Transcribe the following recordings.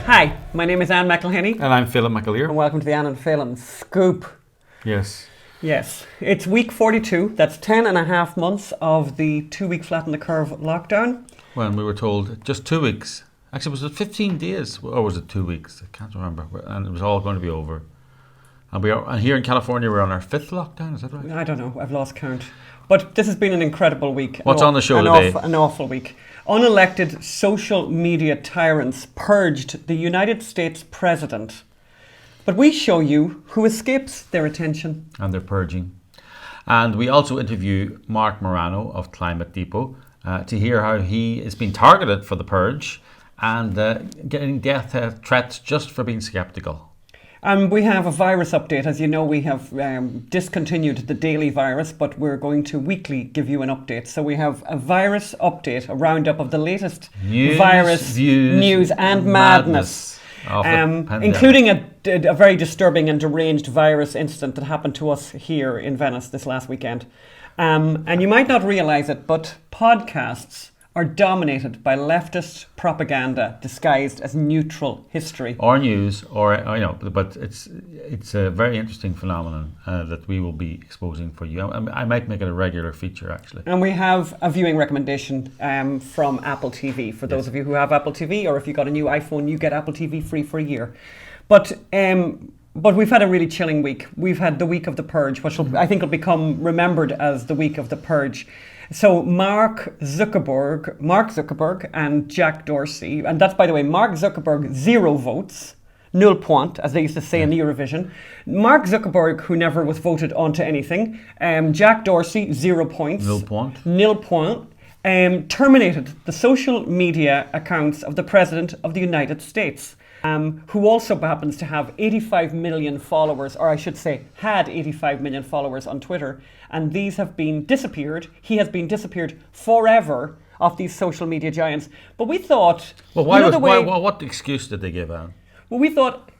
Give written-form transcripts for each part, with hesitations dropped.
Hi, my name is Anne McElhinney. And I'm Phelim McAleer. And welcome to the Anne and Phelim Scoop. Yes. Yes, it's week 42. That's 10 and a half months of the 2-week flatten the curve lockdown. When we were told just 2 weeks. Actually, was it 15 days or was it 2 weeks? I can't remember. And it was all going to be over. And here in California, we're on our 5th lockdown. Is that right? I don't know. I've lost count. But this has been an incredible week. What's on the show today? An awful week. Unelected social media tyrants purged the United States president. But we show you who escapes their attention. And they're purging. And we also interview Marc Morano of Climate Depot to hear how he is being targeted for the purge and getting death threats just for being sceptical. We have a virus update. As you know, we have discontinued the daily virus, but we're going to weekly give you an update. So we have a virus update, a roundup of the latest virus news and madness. Including a very disturbing and deranged virus incident that happened to us here in Venice this last weekend. And you might not realise it, but podcasts are dominated by leftist propaganda disguised as neutral history. Or news, but it's a very interesting phenomenon that we will be exposing for you. I might make it a regular feature, actually. And we have a viewing recommendation from Apple TV. For those of you who have Apple TV, or if you got a new iPhone, you get Apple TV free for a year. But we've had a really chilling week. We've had the week of the purge, which I think will become remembered as the week of the purge. So Mark Zuckerberg and Jack Dorsey, and that's, by the way, Mark Zuckerberg, 0 votes, nul point, as they used to say in Eurovision. Mark Zuckerberg, who never was voted onto anything. Jack Dorsey, 0 points. Nil point. Terminated the social media accounts of the President of the United States. Who also happens to have 85 million followers, or I should say had 85 million followers on Twitter, and these have been disappeared. He has been disappeared forever off these social media giants. But we thought... Well, what excuse did they give out? Well, we thought...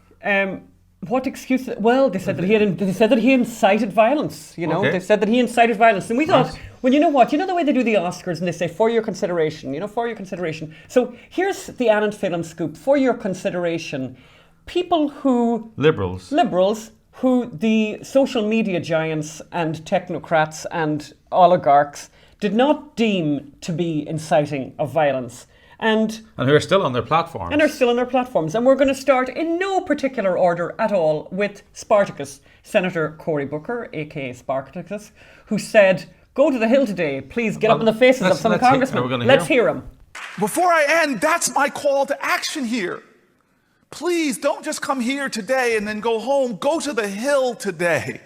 what excuse? Well, they said that he incited violence. You know, okay. They said that he incited violence, and we thought, well, you know what? You know the way they do the Oscars, and they say for your consideration. For your consideration. So here's the Anne and Phelim scoop for your consideration. People who liberals who the social media giants and technocrats and oligarchs did not deem to be inciting of violence. And who are still on their platforms. And we're going to start in no particular order at all with Spartacus, Senator Cory Booker, a.k.a. Spartacus, who said, go to the Hill today, please get up in the faces of some congressmen. Let's hear him. Before I end, that's my call to action here. Please don't just come here today and then go home. Go to the Hill today.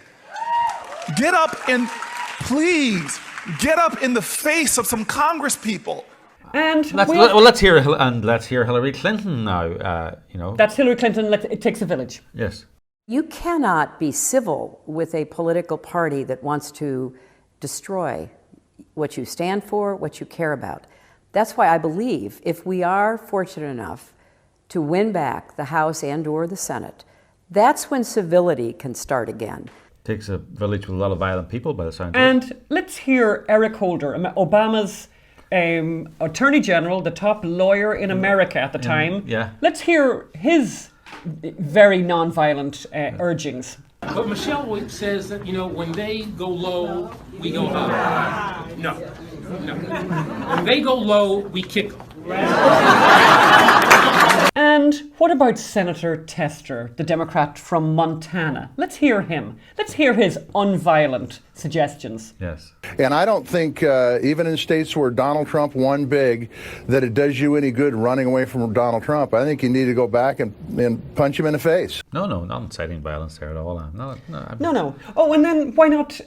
Get up and please get up in the face of some Congress people. And let's hear Hillary Clinton now. That's Hillary Clinton. It takes a village. Yes. You cannot be civil with a political party that wants to destroy what you stand for, what you care about. That's why I believe if we are fortunate enough to win back the House and/or the Senate, that's when civility can start again. Takes a village with a lot of violent people, by the sound of it. And let's hear Eric Holder, Obama's Attorney General, the top lawyer in America at the time. Yeah. Let's hear his very non-violent urgings. But Michelle says that, when they go low, we go high. No. When they go low, we kick them. And what about Senator Tester, the Democrat from Montana? Let's hear him. Let's hear his unviolent suggestions. Yes. And I don't think, even in states where Donald Trump won big, that it does you any good running away from Donald Trump. I think you need to go back and punch him in the face. No, not inciting violence there at all. No. Oh, and then why not,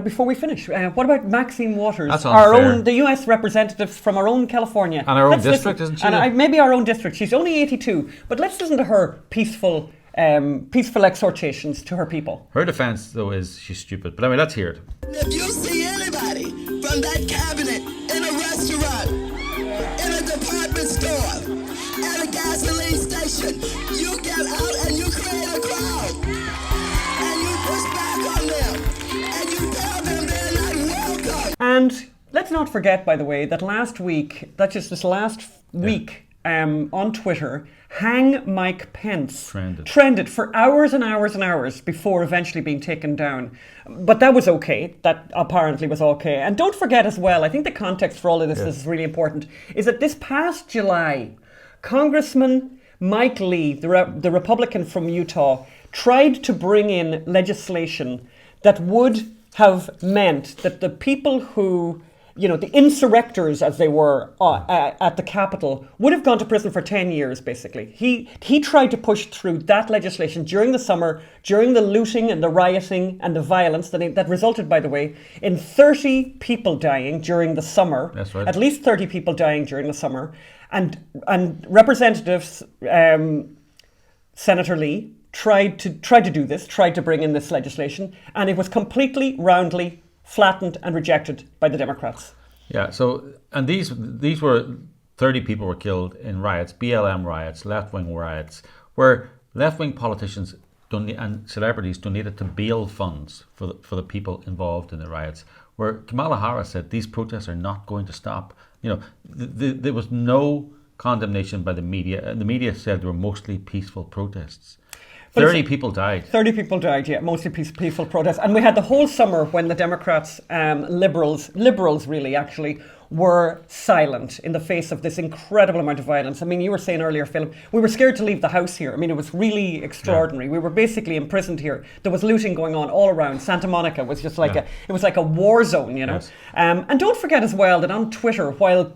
before we finish, what about Maxine Waters, the U.S. representative from our own California? And our own district, isn't she? And maybe our own district. She's only 82, but let's listen to her peaceful exhortations to her people. Her defence, though, is she's stupid. But anyway, let's hear it. If you see anybody from that cabinet in a restaurant, in a department store, at a gasoline station, you get out and you create a crowd. And you push back on them. And you tell them they're not welcome. And let's not forget, by the way, that this last week, on Twitter, "Hang Mike Pence." Trended for hours and hours and hours before eventually being taken down. But that was okay. That apparently was okay. And don't forget as well, I think the context for all of this is really important, is that this past July, Congressman Mike Lee, the Republican from Utah, tried to bring in legislation that would have meant that the people who, the insurrectors, as they were at the Capitol, would have gone to prison for 10 years, basically. He tried to push through that legislation during the summer, during the looting and the rioting and the violence that resulted, by the way, in 30 people dying during the summer. That's right. At least 30 people dying during the summer. And Representatives, Senator Lee, tried to do this, tried to bring in this legislation, and it was completely, roundly flattened and rejected by the Democrats. Yeah, and these were 30 people were killed in riots, BLM riots, left-wing riots, where left-wing politicians and celebrities donated to bail funds for the people involved in the riots, where Kamala Harris said these protests are not going to stop. There was no condemnation by the media, and the media said they were mostly peaceful protests. 30 people died. 30 people died, yeah, mostly peaceful protests. And we had the whole summer when the Democrats, liberals really actually, were silent in the face of this incredible amount of violence. I mean, you were saying earlier, Phelim, we were scared to leave the house here. I mean, it was really extraordinary. Yeah. We were basically imprisoned here. There was looting going on all around. Santa Monica was just like it was like a war zone, Yes. And don't forget as well that on Twitter, while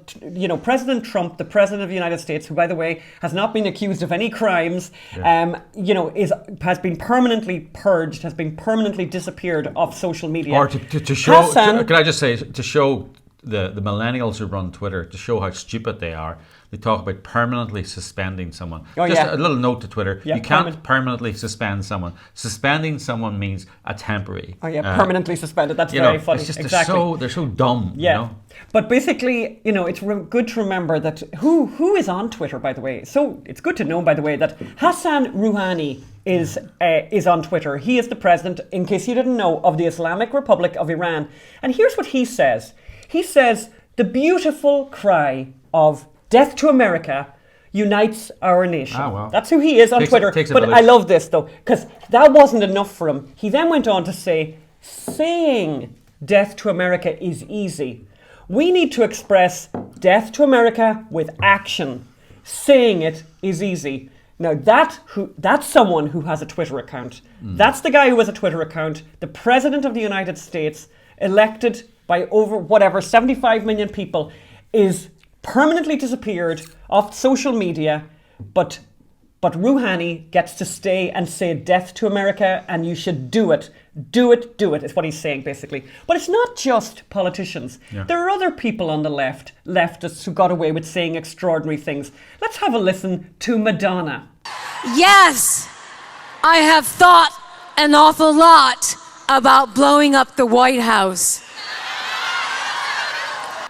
President Trump, the President of the United States, who by the way has not been accused of any crimes, has been permanently purged, has been permanently disappeared off social media. Or to show, can I just say, to show the millennials who run Twitter, to show how stupid they are, they talk about permanently suspending someone. A little note to Twitter. You can't permanently suspend someone. Suspending someone means a temporary. Permanently suspended. That's very funny. It's just exactly. they're so dumb. Yeah. But basically, it's good to remember that who is on Twitter, by the way. So it's good to know, by the way, that Hassan Rouhani is on Twitter. He is the president, in case you didn't know, of the Islamic Republic of Iran. And here's what he says. He says, "The beautiful cry of death to America unites our nation." Ah, well. That's who he is on Twitter. But I love this, though, because that wasn't enough for him. He then went on to say, "Saying death to America is easy. We need to express death to America with action. Saying it is easy." Now, that's someone who has a Twitter account. That's the guy who has a Twitter account. The President of the United States, elected by over 75 million people, is permanently disappeared off social media, but Rouhani gets to stay and say death to America, and you should do it. Do it is what he's saying, basically. But it's not just politicians. Yeah. There are other people on the leftists who got away with saying extraordinary things. Let's have a listen to Madonna. Yes, I have thought an awful lot about blowing up the White House.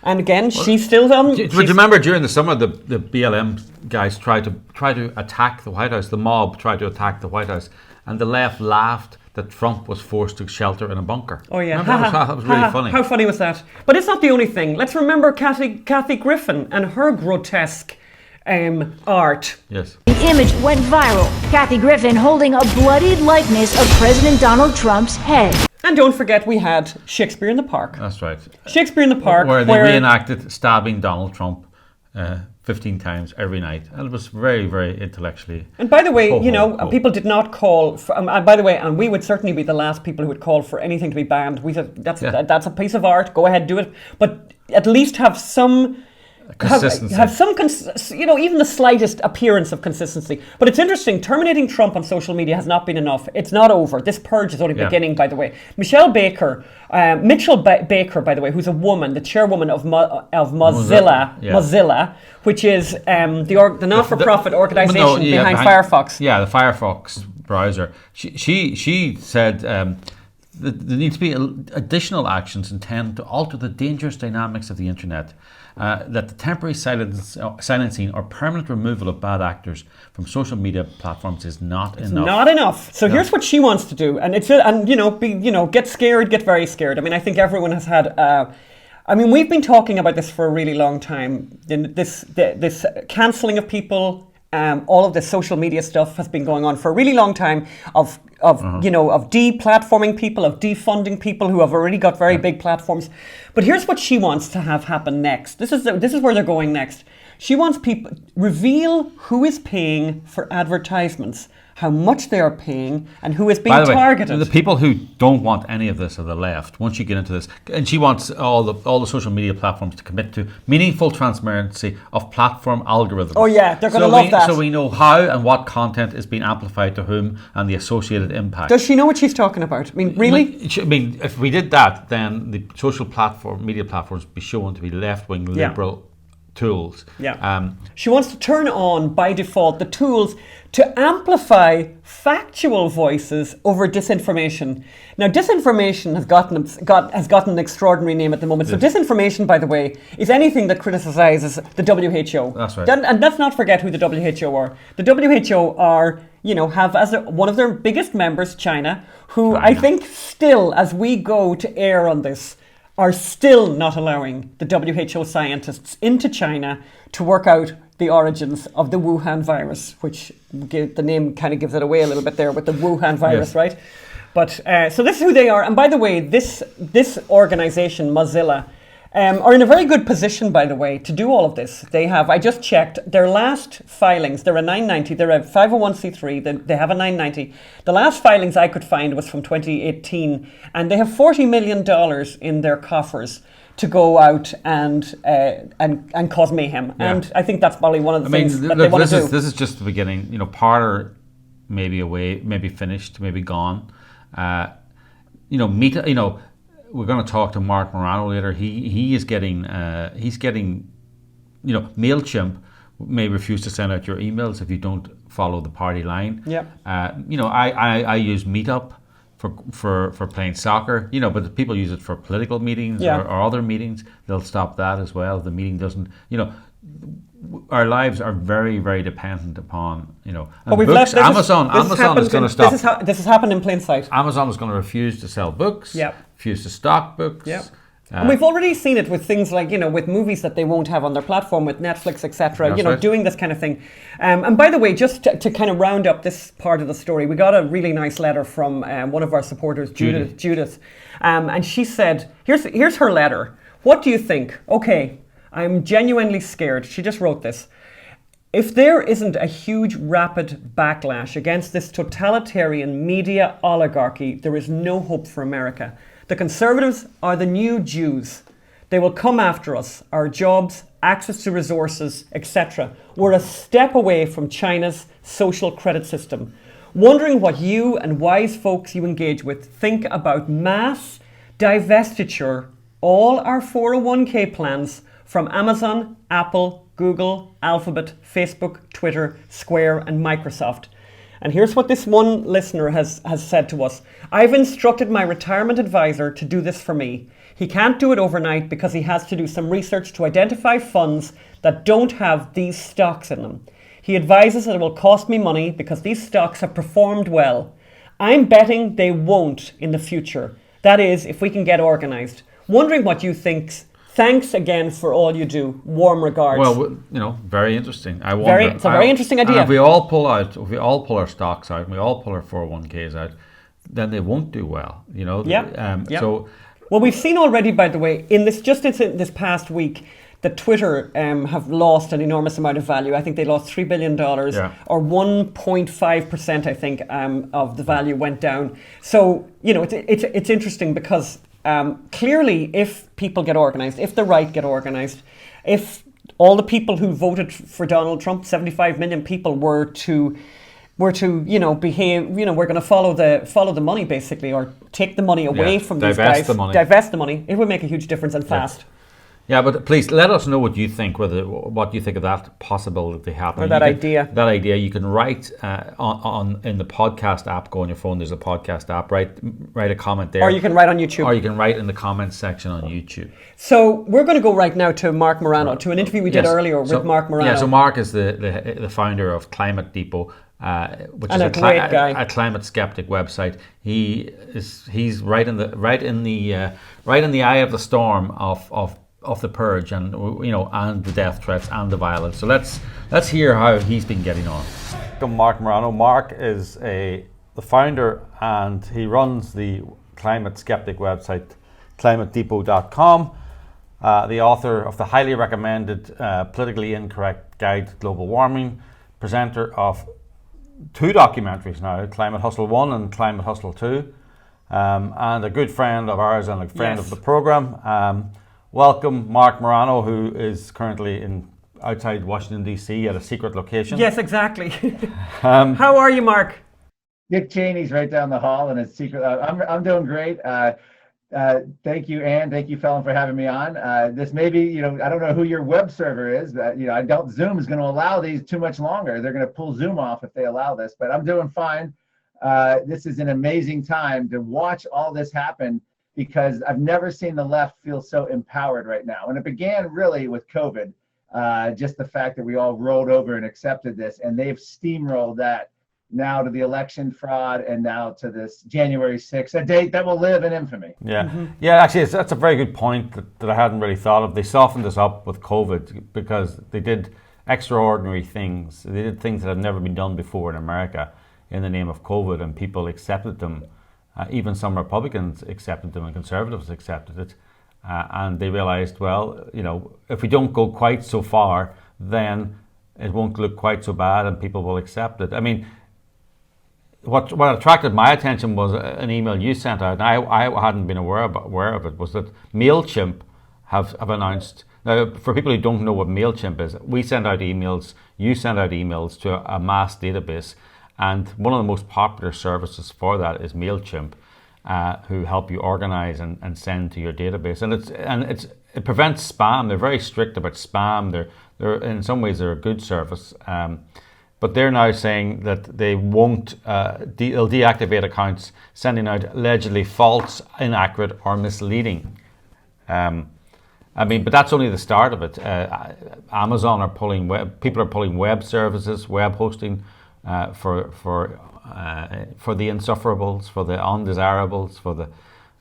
And again, she's still on. Do you remember during the summer the BLM guys tried to attack the White House? The mob tried to attack the White House, and the left laughed that Trump was forced to shelter in a bunker. Oh yeah, that was really funny. How funny was that? But it's not the only thing. Let's remember Kathy Griffin and her grotesque art. Yes. The image went viral. Kathy Griffin holding a bloodied likeness of President Donald Trump's head. And don't forget, we had Shakespeare in the Park. That's right. Shakespeare in the Park. Where they reenacted stabbing Donald Trump 15 times every night. And it was very, very intellectually... And by the way, people did not call... by the way, and we would certainly be the last people who would call for anything to be banned. We said, that's a piece of art. Go ahead, do it. But at least have some... Consistency. Have some, even the slightest appearance of consistency. But it's interesting, terminating Trump on social media has not been enough. It's not over. This purge is only beginning, by the way. Mitchell Baker, by the way, who's a woman, the chairwoman of Mozilla, which is the not-for-profit organization behind Firefox. Yeah, the Firefox browser. She said there needs to be additional actions intended to alter the dangerous dynamics of the internet. That the temporary silencing or permanent removal of bad actors from social media platforms is not enough. Not enough. So here's what she wants to do, and get scared, get very scared. I mean, I think everyone has had I mean, we've been talking about this for a really long time. This cancelling of people, all of this social media stuff has been going on for a really long time. Of deplatforming people, of defunding people who have already got very big platforms. But here's what she wants to have happen next. This is where they're going next. She wants people reveal who is paying for advertisements, how much they are paying, and who is being targeted. The people who don't want any of this are the left. Once you get into this, and she wants all the social media platforms to commit to meaningful transparency of platform algorithms. Oh yeah, they're going to love that. So we know how and what content is being amplified to whom and the associated impact. Does she know what she's talking about? I mean, really? I mean, if we did that, then the social media platforms would be shown to be left-wing liberal tools. Yeah. She wants to turn on by default the tools to amplify factual voices over disinformation. Now, disinformation has gotten an extraordinary name at the moment. Yes. So disinformation, by the way, is anything that criticizes the WHO. That's right. And let's not forget who the WHO are. The WHO are, have as one of their biggest members, China, who I think still, as we go to air on this, are still not allowing the WHO scientists into China to work out the origins of the Wuhan virus, which the name kind of gives it away a little bit there with the Wuhan virus, right? But so this is who they are. And by the way, this organization, Mozilla, are in a very good position, by the way, to do all of this. They have, I just checked, their last filings, they're a 990, they're a 501c3, they have a 990. The last filings I could find was from 2018, and they have $40 million in their coffers to go out and cause mayhem. Yeah. And I think that's probably one of the things that they want to do. This is just the beginning. Parler may be away, maybe finished, maybe gone. We're going to talk to Marc Morano later. He is getting MailChimp may refuse to send out your emails if you don't follow the party line. Yeah. I use Meetup for playing soccer, but the people use it for political meetings or other meetings. They'll stop that as well. The meeting doesn't, our lives are very, very dependent upon, but books. Amazon is going to stop. This has happened in plain sight. Amazon is going to refuse to sell books. Yeah. Refuse to stock books. Yeah. And we've already seen it with things like, with movies that they won't have on their platform, with Netflix, etc., right. Doing this kind of thing. And by the way, just to kind of round up this part of the story, we got a really nice letter from one of our supporters, Judith. And she said, here's her letter. What do you think? Okay, I'm genuinely scared. She just wrote this. If there isn't a huge, rapid backlash against this totalitarian media oligarchy, there is no hope for America. The Conservatives are the new Jews. They will come after us, our jobs, access to resources, etc. We're a step away from China's social credit system. Wondering what you and wise folks you engage with think about mass divestiture, all our 401k plans from Amazon, Apple, Google, Alphabet, Facebook, Twitter, Square, and Microsoft. And here's what this one listener has said to us. I've instructed my retirement advisor to do this for me. He can't do it overnight because he has to do some research to identify funds that don't have these stocks in them. He advises that it will cost me money because these stocks have performed well. I'm betting they won't in the future. That is, if we can get organized. Wondering what you think. Thanks again for all you do. Warm regards. Well, very interesting. It's a very interesting idea. If we all pull our stocks out, and we all pull our 401ks out, then they won't do well. So, well, we've seen already, by the way, in this past week, that Twitter have lost an enormous amount of value. I think they lost $3 billion, or 1.5%. I think of the value went down. So it's interesting because. Clearly, if people get organized, if the right get organized, if all the people who voted for Donald Trump, 75 million people, were to behave, we're going to follow the money basically, or take the money away from these guys, divest the money, it would make a huge difference and fast. Yeah, but please let us know what you think. What you think of that possibility happening, or that idea. That idea. You can write in the podcast app. Go on your phone. There's a podcast app. Write a comment there. Or you can write on YouTube. Or you can write in the comments section on YouTube. So we're going to go right now to Marc Morano, to an interview we did earlier with Marc Morano. Yeah. So Marc is the founder of Climate Depot. which And is a great guy. a climate skeptic website. He's right in the eye of the storm of the purge, and and the death threats and the violence. So let's hear how he's been getting on. I'm Marc Morano. Marc is the founder, and he runs the climate skeptic website climatedepot.com. The author of the highly recommended Politically Incorrect Guide to Global Warming, presenter of 2 documentaries now, Climate Hustle 1 and Climate Hustle 2, and a good friend of ours and a friend of the program. Welcome, Marc Morano, who is currently outside Washington, D.C. at a secret location. Yes, exactly. How are you, Marc? Dick Cheney's right down the hall in a secret. I'm doing great. Thank you, Ann. Thank you, Phelim, for having me on. This may be, I don't know who your web server is, but, I doubt Zoom is going to allow these too much longer. They're going to pull Zoom off if they allow this, but I'm doing fine. This is an amazing time to watch all this happen, because I've never seen the left feel so empowered right now. And it began really with COVID, just the fact that we all rolled over and accepted this, and they've steamrolled that now to the election fraud, and now to this January 6th, a date that will live in infamy. Yeah, yeah. Actually, that's a very good point that I hadn't really thought of. They softened us up with COVID because they did extraordinary things. They did things that had never been done before in America in the name of COVID, and people accepted them. Even some Republicans accepted them, and conservatives accepted it. And they realized, well, if we don't go quite so far, then it won't look quite so bad, and people will accept it. I mean, what attracted my attention was an email you sent out, and I hadn't been aware of it, was that MailChimp have announced. Now, for people who don't know what MailChimp is, we send out emails, you send out emails to a mass database, and one of the most popular services for that is MailChimp, who help you organize and send to your database. And it prevents spam. They're very strict about spam. They're in some ways they're a good service. But they're now saying that they won't, they'll deactivate accounts sending out allegedly false, inaccurate, or misleading. But that's only the start of it. Amazon are people are pulling web services, web hosting for the insufferables, for the undesirables, for the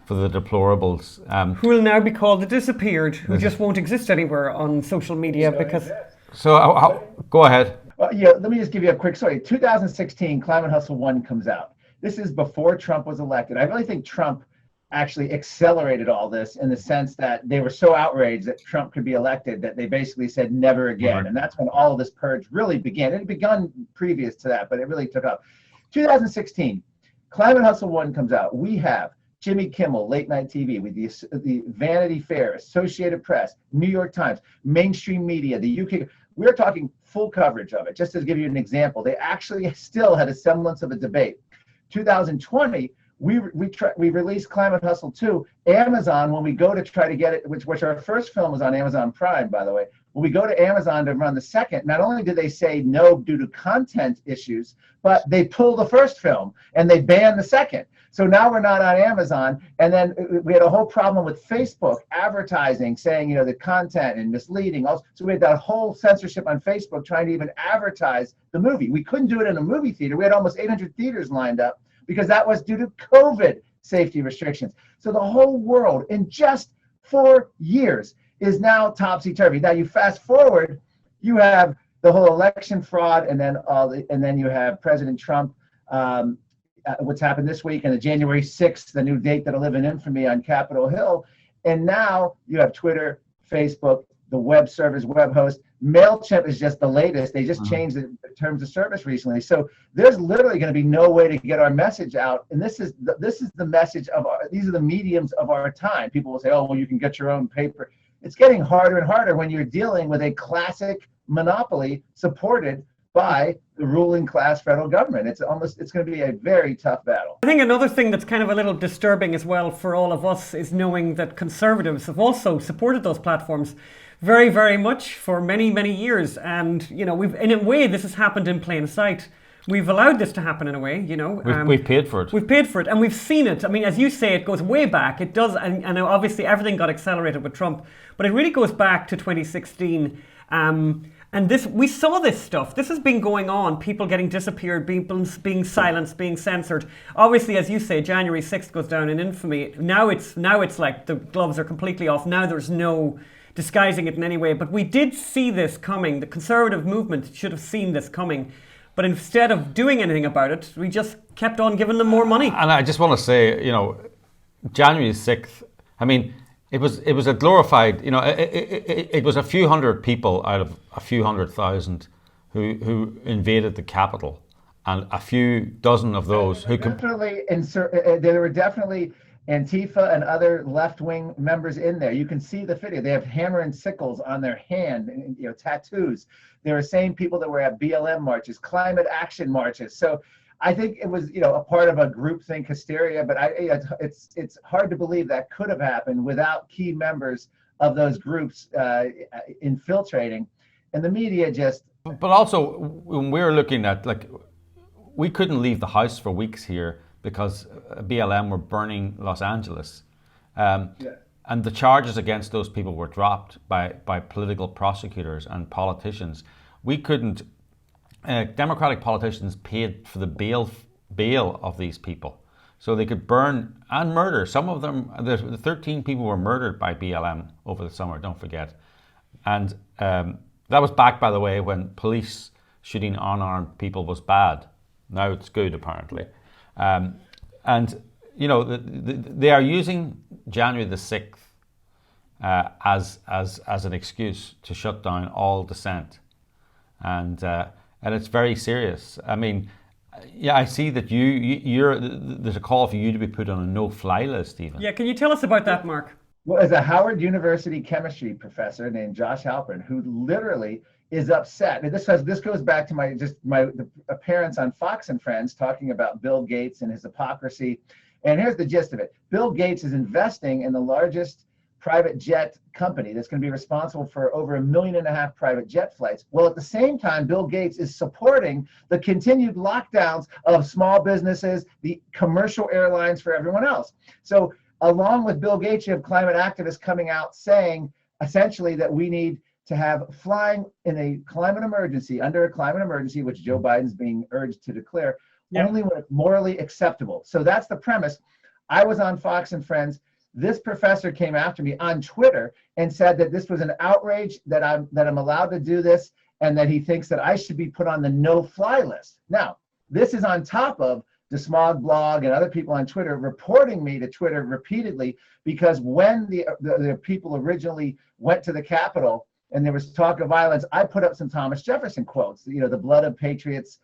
deplorables. Who will now be called the disappeared, who just won't exist anywhere on social media because... So go ahead. Well, let me just give you a quick story. 2016, Climate Hustle 1 comes out. This is before Trump was elected. I really think Trump actually accelerated all this, in the sense that they were so outraged that Trump could be elected that they basically said never again. And that's when all of this purge really began. It had begun previous to that, but it really took up. 2016, Climate Hustle 1 comes out. We have Jimmy Kimmel, late night TV, with the Vanity Fair, Associated Press, New York Times, mainstream media, the UK. We're talking full coverage of it. Just to give you an example, they actually still had a semblance of a debate. 2020, we released Climate Hustle 2. Amazon, when we go to try to get it, which our first film was on Amazon Prime, by the way, when we go to Amazon to run the second, not only did they say no due to content issues, but they pulled the first film and they banned the second. So now we're not on Amazon. And then we had a whole problem with Facebook advertising, saying, the content and misleading. Also, so we had that whole censorship on Facebook trying to even advertise the movie. We couldn't do it in a movie theater. We had almost 800 theaters lined up because that was due to COVID safety restrictions. So the whole world in just 4 years is now topsy-turvy. Now you fast forward, you have the whole election fraud, and then you have President Trump, what's happened this week, and the January 6th, the new date that'll live in infamy on Capitol Hill. And now you have Twitter, Facebook, the web servers, web host. MailChimp is just the latest. They just changed the terms of service recently. So there's literally going to be no way to get our message out. And this is the message of these are the mediums of our time. People will say, oh, well, you can get your own paper. It's getting harder and harder when you're dealing with a classic monopoly supported by the ruling class federal government. It's going to be a very tough battle. I think another thing that's kind of a little disturbing as well for all of us is knowing that conservatives have also supported those platforms very, very much for many, many years. And, we've, in a way, this has happened in plain sight. We've allowed this to happen in a way, you know. We've paid for it. We've paid for it, and we've seen it. I mean, as you say, it goes way back. It does, and obviously everything got accelerated with Trump, but it really goes back to 2016. And we saw this stuff. This has been going on. People getting disappeared, being silenced, being censored. Obviously, as you say, January 6th goes down in infamy. Now it's like the gloves are completely off. Now there's no disguising it in any way. But we did see this coming. The conservative movement should have seen this coming. But instead of doing anything about it, we just kept on giving them more money. And I just want to say, you know, January 6th, I mean, it was a glorified, you know, it was a few hundred people out of a few 100,000 who invaded the Capitol, and a few dozen of those who there were definitely Antifa and other left-wing members in there. You can see the video. They have hammer and sickles on their hand, and, you know, tattoos. There were same people that were at BLM marches, climate action marches. So I think it was, you know, a part of a groupthink hysteria, but it's hard to believe that could have happened without key members of those groups infiltrating, and the media just. But also, when we're looking at, like, we couldn't leave the house for weeks here because BLM were burning Los Angeles, and the charges against those people were dropped by political prosecutors and politicians. We couldn't. Democratic politicians paid for the bail of these people, so they could burn and murder. Some of them, the 13 people were murdered by BLM over the summer, don't forget. And that was back, by the way, when police shooting unarmed people was bad. Now it's good, apparently. And, you know, they are using January the 6th as an excuse to shut down all dissent. And it's very serious. I mean, yeah, I see that there's a call for you to be put on a no-fly list, Stephen. Yeah, can you tell us about that, Marc? Well, as a Howard University chemistry professor named Josh Halpern, who literally is upset. And this goes back to the appearance on Fox and Friends talking about Bill Gates and his hypocrisy. And here's the gist of it. Bill Gates is investing in the largest private jet company that's going to be responsible for over 1.5 million private jet flights. Well, at the same time, Bill Gates is supporting the continued lockdowns of small businesses, the commercial airlines for everyone else. So along with Bill Gates, you have climate activists coming out saying essentially that we need to have flying in a climate emergency, under a climate emergency, which Joe Biden's being urged to declare, only when it's morally acceptable. So that's the premise. I was on Fox and Friends. This professor came after me on Twitter and said that this was an outrage, that I'm allowed to do this, and that he thinks that I should be put on the no-fly list. Now, this is on top of the Smog blog and other people on Twitter reporting me to Twitter repeatedly, because when the people originally went to the Capitol and there was talk of violence, I put up some Thomas Jefferson quotes. You know, the blood of patriots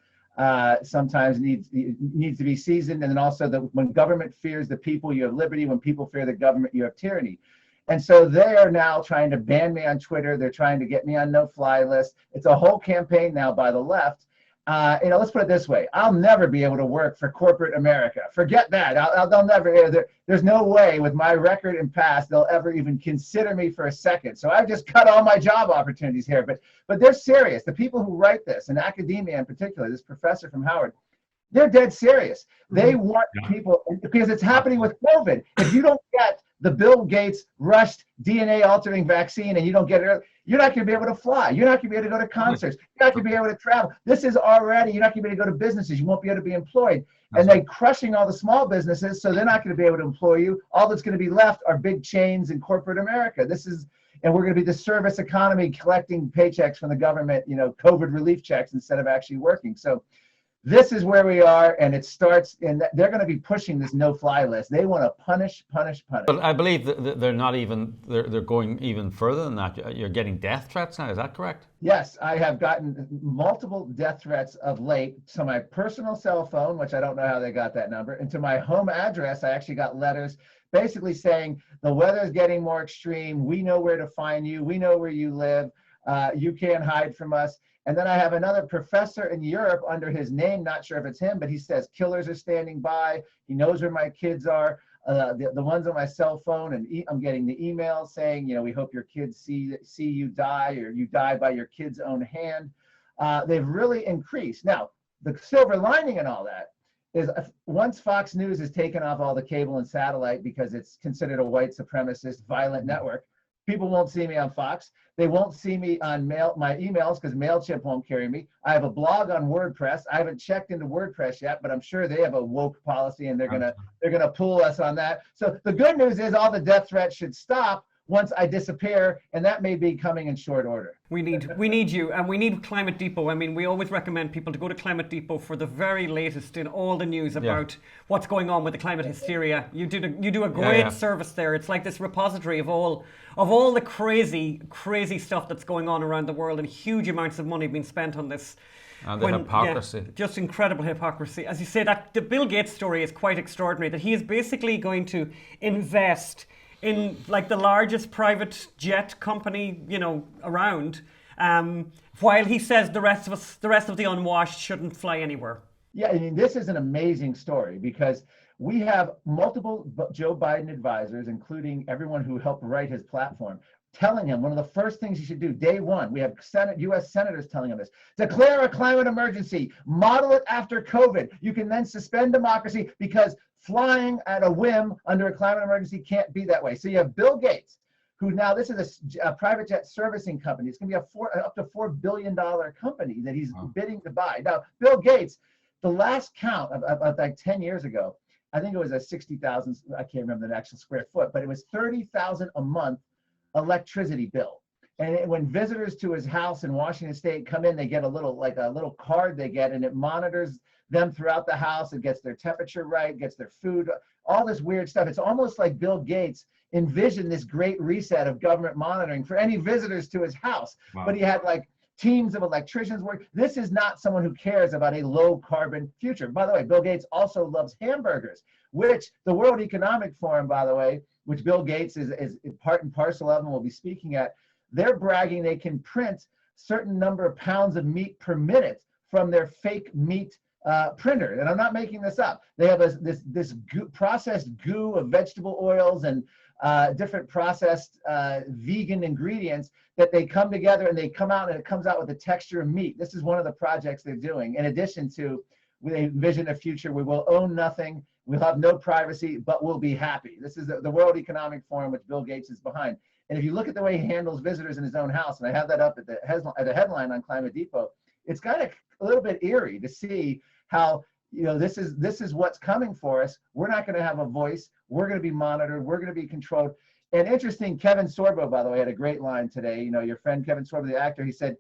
sometimes needs to be seasoned, and then also that when government fears the people, you have liberty. When people fear the government, you have tyranny. And so they are now trying to ban me on Twitter. They're trying to get me on no-fly list. It's a whole campaign now by the left. You know, let's put it this way. I'll never be able to work for corporate America. Forget that. They'll never, there's no way with my record and past they'll ever even consider me for a second. So I've just cut all my job opportunities here. But they're serious. The people who write this, in academia in particular, this professor from Howard, they're dead serious. They want people, because it's happening with COVID. If you don't get the Bill Gates rushed DNA altering vaccine and you don't get it, you're not going to be able to fly. You're not going to be able to go to concerts. You're not going to be able to travel. This is already, you're not going to be able to go to businesses. You won't be able to be employed. And they're crushing all the small businesses, so they're not going to be able to employ you. All that's going to be left are big chains in corporate America. And we're going to be the service economy collecting paychecks from the government, you know, COVID relief checks instead of actually working. So this is where we are, and it starts, and they're going to be pushing this no-fly list. They want to punish. But I believe that they're not even, they're going even further than that. You're getting death threats now, is that correct? Yes, I have gotten multiple death threats of late to my personal cell phone, which I don't know how they got that number, and to my home address. I actually got letters basically saying the weather is getting more extreme. We know where to find you. We know where you live. You can't hide from us. And then I have another professor in Europe under his name, not sure if it's him, but he says killers are standing by. He knows where my kids are, the ones on my cell phone, and I'm getting the emails saying, you know, we hope your kids see you die, or you die by your kid's own hand. They've really increased. Now, the silver lining in all that is once Fox News is taken off all the cable and satellite because it's considered a white supremacist violent network, people won't see me on Fox. They won't see me on my emails because MailChimp won't carry me. I have a blog on WordPress. I haven't checked into WordPress yet, but I'm sure they have a woke policy and they're gonna pull us on that. So the good news is all the death threats should stop once I disappear, and that may be coming in short order. We need you, and we need Climate Depot. I mean, we always recommend people to go to Climate Depot for the very latest in all the news about what's going on with the climate hysteria. You do a great service there. It's like this repository of all the crazy stuff that's going on around the world, and huge amounts of money being spent on this. And the hypocrisy. Yeah, just incredible hypocrisy. As you say, that the Bill Gates story is quite extraordinary, that he is basically going to invest in like the largest private jet company, around, while he says the rest of the unwashed shouldn't fly anywhere. Yeah, I mean, this is an amazing story because we have multiple Joe Biden advisors, including everyone who helped write his platform, telling him one of the first things he should do, day one, we have U.S. senators telling him this, declare a climate emergency, model it after COVID. You can then suspend democracy because flying at a whim under a climate emergency can't be that way. So you have Bill Gates, who now, this is a private jet servicing company. It's going to be up to $4 billion company that he's bidding to buy. Now, Bill Gates, the last count of like 10 years ago, I think it was a 60,000, I can't remember the actual square foot, but it was 30,000 a month electricity bill. And when visitors to his house in Washington State come in, they get a little card they get, and it monitors them throughout the house. It gets their temperature right, gets their food, all this weird stuff. It's almost like Bill Gates envisioned this great reset of government monitoring for any visitors to his house. Wow. But he had like teams of electricians work. This is not someone who cares about a low carbon future. By the way, Bill Gates also loves hamburgers, which the World Economic Forum, by the way, which Bill Gates is part and parcel of and will be speaking at, they're bragging they can print certain number of pounds of meat per minute from their fake meat printer. And I'm not making this up. They have this processed goo of vegetable oils and different processed vegan ingredients that they come together and they come out and it comes out with the texture of meat. This is one of the projects they're doing. In addition to, they envision a future we will own nothing, we'll have no privacy, but we'll be happy. This is the World Economic Forum, which Bill Gates is behind. And if you look at the way he handles visitors in his own house, and I have that up at the headline on Climate Depot, it's kind of a little bit eerie to see how, this is what's coming for us. We're not going to have a voice. We're going to be monitored. We're going to be controlled. And interesting, Kevin Sorbo, by the way, had a great line today. Your friend Kevin Sorbo, the actor, he said,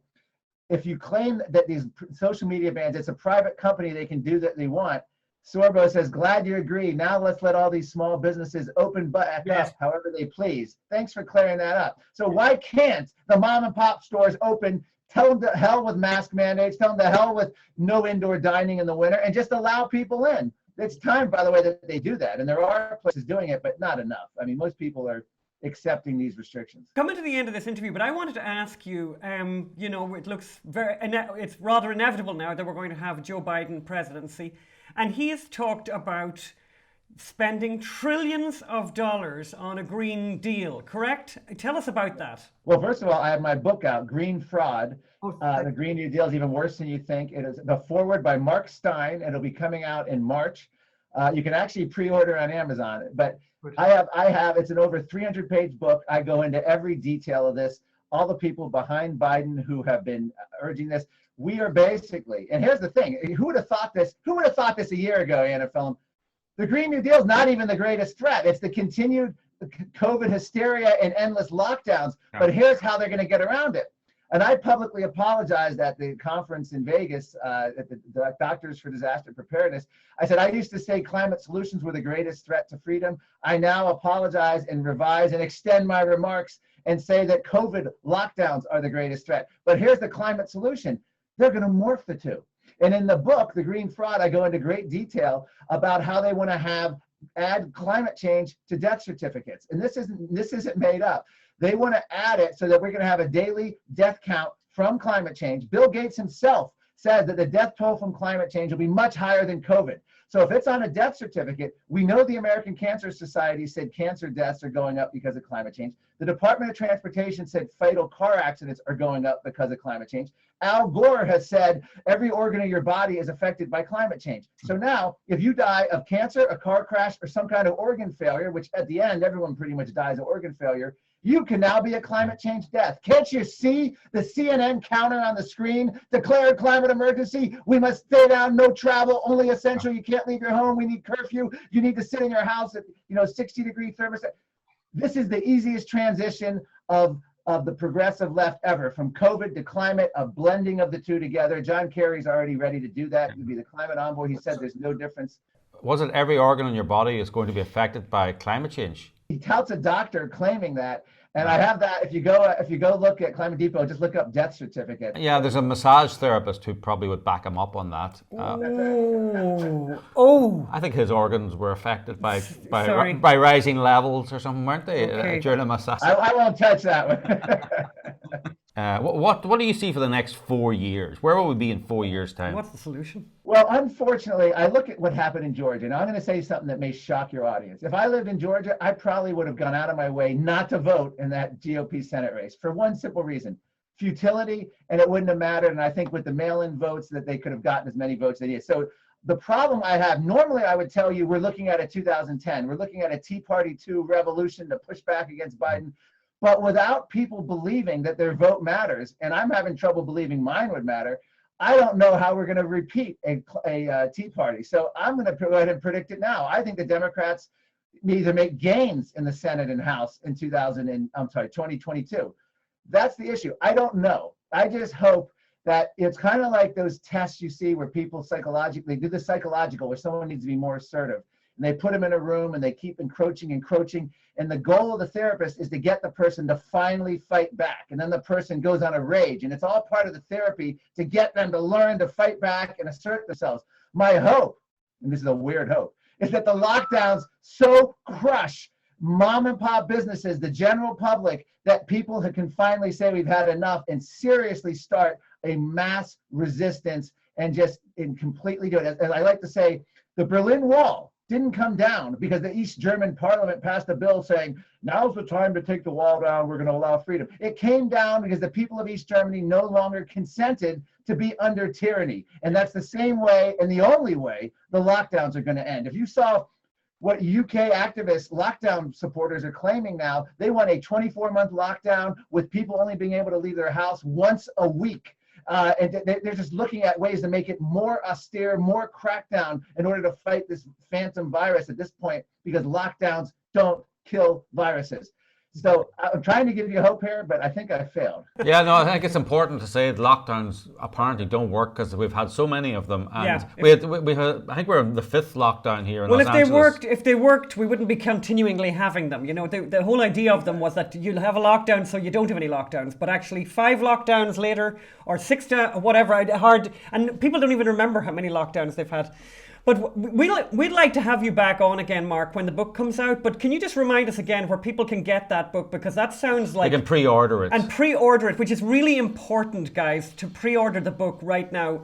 if you claim that these social media bans, it's a private company, they can do that they want. Sorbo says, glad you agree. Now let's let all these small businesses open back up however they please. Thanks for clearing that up. So why can't the mom and pop stores open? Tell them to hell with mask mandates. Tell them to hell with no indoor dining in the winter and just allow people in. It's time, by the way, that they do that. And there are places doing it, but not enough. I mean, most people are accepting these restrictions. Coming to the end of this interview, but I wanted to ask you, it looks it's rather inevitable now that we're going to have Joe Biden presidency. And he has talked about spending trillions of dollars on a Green Deal, correct? Tell us about that. Well, first of all, I have my book out, Green Fraud. The Green New Deal is even worse than you think. It is the foreword by Marc Stein. It'll be coming out in March. You can actually pre-order on Amazon. But I have, it's an over 300-page book. I go into every detail of this, all the people behind Biden who have been urging this. We are basically, and here's the thing, who would have thought this? Who would have thought this a year ago, Anna Phelim? The Green New Deal is not even the greatest threat. It's the continued COVID hysteria and endless lockdowns. But here's how they're going to get around it. And I publicly apologized at the conference in Vegas at the Doctors for Disaster Preparedness. I said, I used to say climate solutions were the greatest threat to freedom. I now apologize and revise and extend my remarks and say that COVID lockdowns are the greatest threat. But here's the climate solution. They're going to morph the two. And in the book, The Green Fraud, I go into great detail about how they want to add climate change to death certificates. And this isn't made up. They want to add it so that we're going to have a daily death count from climate change. Bill Gates himself says that the death toll from climate change will be much higher than COVID. So if it's on a death certificate, we know the American Cancer Society said cancer deaths are going up because of climate change. The Department of Transportation said fatal car accidents are going up because of climate change. Al Gore has said every organ of your body is affected by climate change. So now, if you die of cancer, a car crash, or some kind of organ failure, which at the end, everyone pretty much dies of organ failure, you can now be a climate change death. Can't you see the CNN counter on the screen? Declared climate emergency. We must stay down, no travel, only essential. You can't leave your home. We need curfew. You need to sit in your house at 60-degree thermostat. This is the easiest transition of the progressive left ever, from COVID to climate, a blending of the two together. John Kerry's already ready to do that. He'll be the climate envoy. He said there's no difference. Was it every organ in your body is going to be affected by climate change? He touts a doctor claiming that, and I have that. If you go look at Climate Depot, just look up death certificate. Yeah, there's a massage therapist who probably would back him up on that. I think his organs were affected by rising levels or something, weren't they, during a massage? I won't touch that one. What do you see for the next 4 years? Where will we be in 4 years' time? What's the solution? Well, unfortunately, I look at what happened in Georgia, and I'm going to say something that may shock your audience. If I lived in Georgia, I probably would have gone out of my way not to vote in that GOP Senate race for one simple reason: futility, and it wouldn't have mattered. And I think with the mail-in votes that they could have gotten as many votes as they did. So the problem I have, normally I would tell you we're looking at a 2010. We're looking at a Tea Party 2 revolution to push back against Biden. But without people believing that their vote matters, and I'm having trouble believing mine would matter, I don't know how we're going to repeat a Tea Party. So I'm going to go ahead and predict it now. I think the Democrats either make gains in the Senate and House in 2022. That's the issue. I don't know. I just hope that it's kind of like those tests you see where people psychologically do the psychological, where someone needs to be more assertive. And they put them in a room and they keep encroaching. And the goal of the therapist is to get the person to finally fight back. And then the person goes on a rage. And it's all part of the therapy to get them to learn to fight back and assert themselves. My hope, and this is a weird hope, is that the lockdowns so crush mom and pop businesses, the general public, that people can finally say we've had enough and seriously start a mass resistance and completely do it. As I like to say, the Berlin Wall didn't come down because the East German parliament passed a bill saying, now's the time to take the wall down, we're going to allow freedom. It came down because the people of East Germany no longer consented to be under tyranny. And that's the same way and the only way the lockdowns are going to end. If you saw what UK activists, lockdown supporters are claiming now, they want a 24-month lockdown with people only being able to leave their house once a week. And they're just looking at ways to make it more austere, more crackdown in order to fight this phantom virus at this point, because lockdowns don't kill viruses. So I'm trying to give you hope here, but I think I failed. Yeah, no, I think it's important to say that lockdowns apparently don't work because we've had so many of them. And I think we're in the 5th lockdown here in Los Angeles. If they worked, we wouldn't be continually having them. You know, the whole idea of them was that you'll have a lockdown so you don't have any lockdowns. But actually 5 lockdowns later, or 6 whatever, and people don't even remember how many lockdowns they've had. But we'd like to have you back on again, Marc, when the book comes out. But can you just remind us again where people can get that book? Because that sounds like... They can pre-order it. And pre-order it, which is really important, guys, to pre-order the book right now.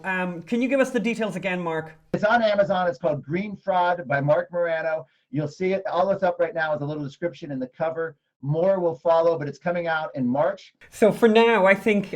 Can you give us the details again, Marc? It's on Amazon. It's called Green Fraud by Marc Morano. You'll see it. All that's up right now is a little description in the cover. More will follow, but it's coming out in March. So for now, I think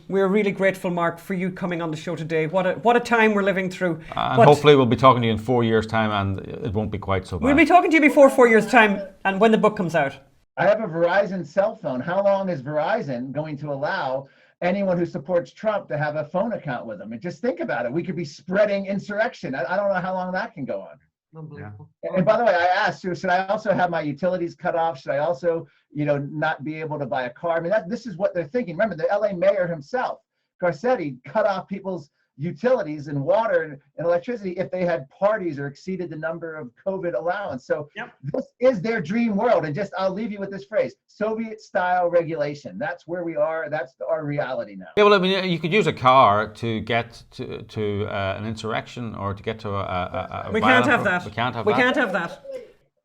we're really grateful, Marc, for you coming on the show today. What a time we're living through. And hopefully we'll be talking to you in 4 years' time and it won't be quite so bad. We'll be talking to you before 4 years' time and when the book comes out. I have a Verizon cell phone. How long is Verizon going to allow anyone who supports Trump to have a phone account with them? And just think about it. We could be spreading insurrection. I don't know how long that can go on. Unbelievable. Yeah. And by the way, I asked you, should I also have my utilities cut off? Should I also, not be able to buy a car? I mean, this is what they're thinking. Remember, the LA mayor himself, Garcetti, cut off people's utilities and water and electricity if they had parties or exceeded the number of COVID allowance. So This is their dream world. And I'll leave you with this phrase: Soviet-style regulation. That's where we are. That's our reality now. Yeah, well, I mean, you could use a car to get to an insurrection or to get to a We can't have that. We can't have We that. can't have that.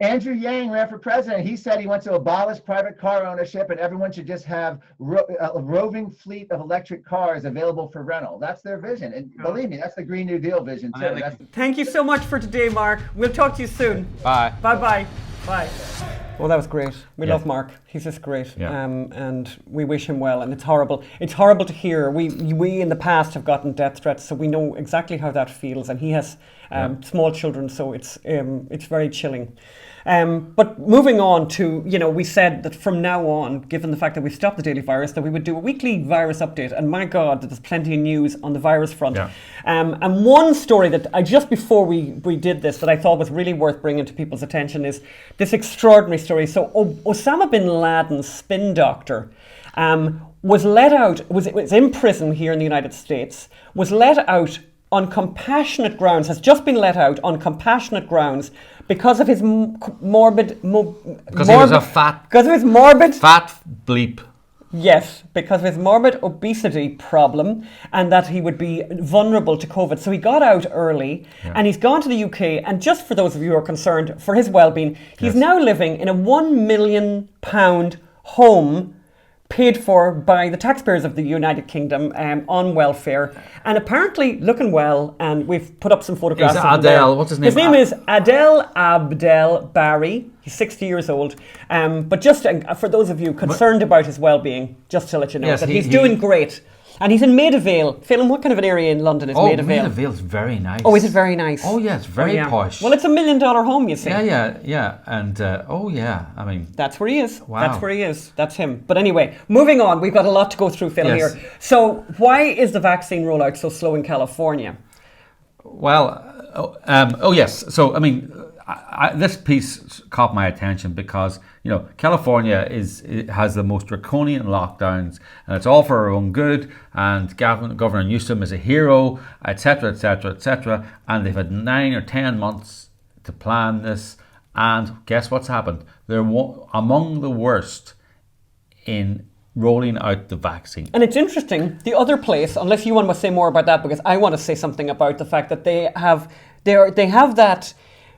Andrew Yang ran for president. He said he wants to abolish private car ownership and everyone should just have a roving fleet of electric cars available for rental. That's their vision. And believe me, that's the Green New Deal vision too. Thank you so much for today, Mark. We'll talk to you soon. Bye. Bye-bye. Bye. Well, that was great. We Yeah. love Mark. He's just great. Yeah. And we wish him well. And it's horrible. It's horrible to hear. We in the past have gotten death threats, so we know exactly how that feels. And he has small children, so it's very chilling. But moving on to, we said that from now on, given the fact that we've stopped the Daily Virus, that we would do a weekly virus update. And my God, there's plenty of news on the virus front. Yeah. And one story that just before we did this that I thought was really worth bringing to people's attention is this extraordinary story. So Osama bin Laden's spin doctor was let out, was in prison here in the United States, was let out on compassionate grounds, has just been let out on compassionate grounds because of his morbid fat bleep. Yes, because of his morbid obesity problem and that he would be vulnerable to COVID. So he got out early and he's gone to the UK. And just for those of you who are concerned for his well-being, he's now living in a £1 million home paid for by the taxpayers of the United Kingdom on welfare, and apparently looking well. And we've put up some photographs of him there. What's his name? His name is Adel Abdel Barry. He's 60 years old. But just for those of you concerned about his well-being, just to let you know that he's doing great. And he's in Maida Vale. Phelim, what kind of an area in London is Maida Vale? Maida Vale's very nice. Oh, is it very nice? Oh, yeah, it's very posh. Well, it's a $1 million home, you see. Yeah. And, I mean... That's where he is. Wow. That's where he is. That's him. But anyway, moving on. We've got a lot to go through, Phil, here. So why is the vaccine rollout so slow in California? Well, yes. So, I mean... this piece caught my attention because California has the most draconian lockdowns, and it's all for our own good. And Governor Newsom is a hero, etc., etc., etc. And they've had 9 or 10 months to plan this. And guess what's happened? They're among the worst in rolling out the vaccine. And it's interesting. The other place, unless you want to say more about that, because I want to say something about the fact that they have that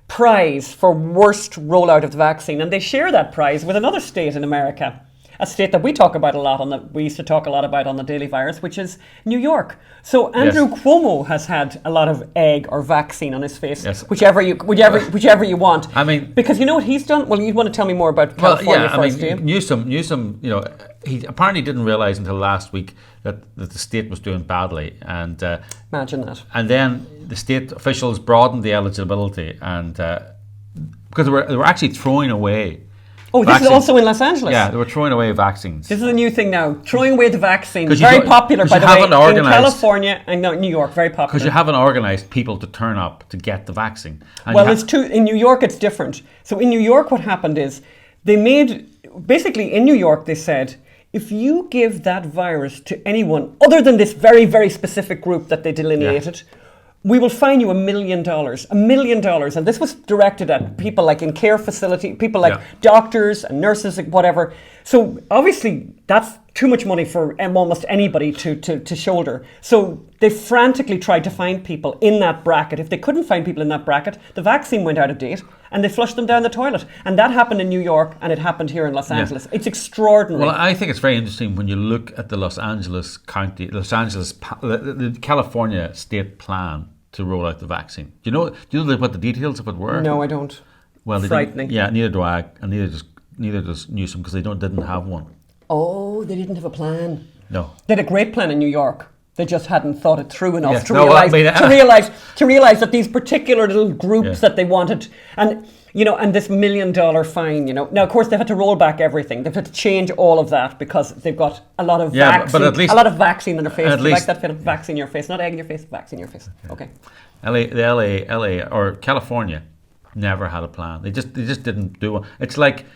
prize for worst rollout of the vaccine, and they share that prize with another state in America, a state that we talk about a lot we used to talk a lot about on the Daily Virus, which is New York. So Andrew Cuomo has had a lot of egg or vaccine on his face, whichever you want. I mean, because you know what he's done. Well, you want to tell me more about California first, do you? Newsom, he apparently didn't realize until last week that the state was doing badly, and imagine that. And then the state officials broadened the eligibility, and because they were actually throwing away. Oh, this is also in Los Angeles. Yeah, they were throwing away vaccines. This is a new thing now. Throwing away the vaccine. Very popular, by the way, in California and New York. Very popular. Because you haven't organised people to turn up to get the vaccine. And well, in New York, it's different. So in New York, what happened is basically in New York, they said, if you give that virus to anyone other than this very, very specific group that they delineated, we will fine you $1 million. $1 million. And this was directed at people like in care facility, people like doctors and nurses, whatever. So obviously that's too much money for almost anybody to shoulder. So they frantically tried to find people in that bracket. If they couldn't find people in that bracket, the vaccine went out of date and they flushed them down the toilet. And that happened in New York and it happened here in Los Angeles. It's extraordinary. Well, I think it's very interesting when you look at the the California state plan to roll out the vaccine. Do you know what the details of it were? No, I don't. Well, frightening. Yeah, neither do I, and neither does Newsom, because they didn't have one. Oh, they didn't have a plan. No, they had a great plan in New York. They just hadn't thought it through enough to realize that these particular little groups that they wanted, and this $1 million fine. Now of course they've had to roll back everything. They've had to change all of that because they've got a lot of vaccine, a lot of vaccine in their face. Like that kind of vaccine in your face, not egg in your face, vaccine in your face. Okay. LA or California never had a plan. They just didn't do one. It's like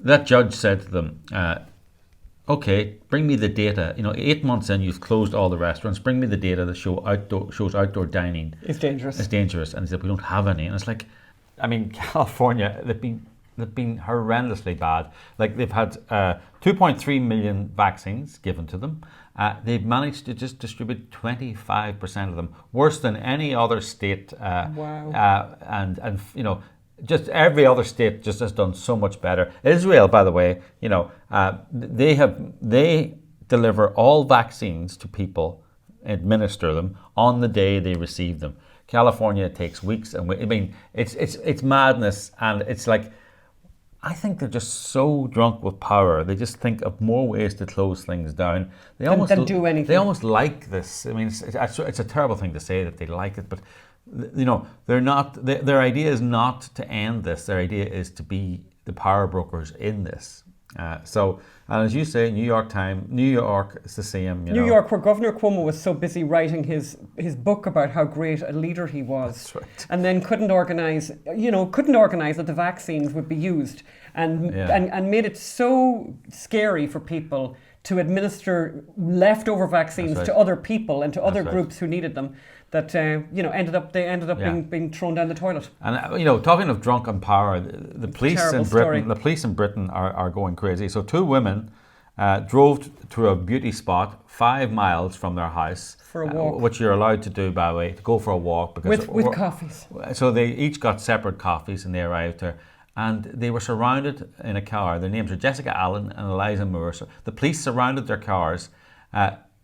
that judge said to them, okay, bring me the data. 8 months in, you've closed all the restaurants. Bring me the data that shows outdoor dining. It's dangerous. It's dangerous. And he said, we don't have any. And it's like, I mean, California, they've been horrendously bad. Like they've had 2.3 million vaccines given to them. They've managed to just distribute 25% of them, worse than any other state. Wow. And just every other state just has done so much better. Israel, by the way, they deliver all vaccines to people, administer them on the day they receive them. California takes weeks, and it's madness, and it's like, I think they're just so drunk with power. They just think of more ways to close things down. They almost do anything. They almost like this. I mean, it's a terrible thing to say that they like it, but they're not. Their idea is not to end this. Their idea is to be the power brokers in this. And as you say, New York, it's the same. New York, where Governor Cuomo was so busy writing his book about how great a leader he was, that's right, and then couldn't organise that the vaccines would be used, and made it so scary for people to administer leftover vaccines to other people and to other groups who needed them, that ended up being thrown down the toilet. And talking of drunk on power, the police in Britain, story. the police in Britain are going crazy. So 2 women drove to a beauty spot 5 miles from their house for a walk, which you're allowed to do, by the way, to go for a walk because with coffees. So they each got separate coffees, and they arrived there. And they were surrounded in a car. Their names are Jessica Allen and Eliza Moore. So the police surrounded their cars,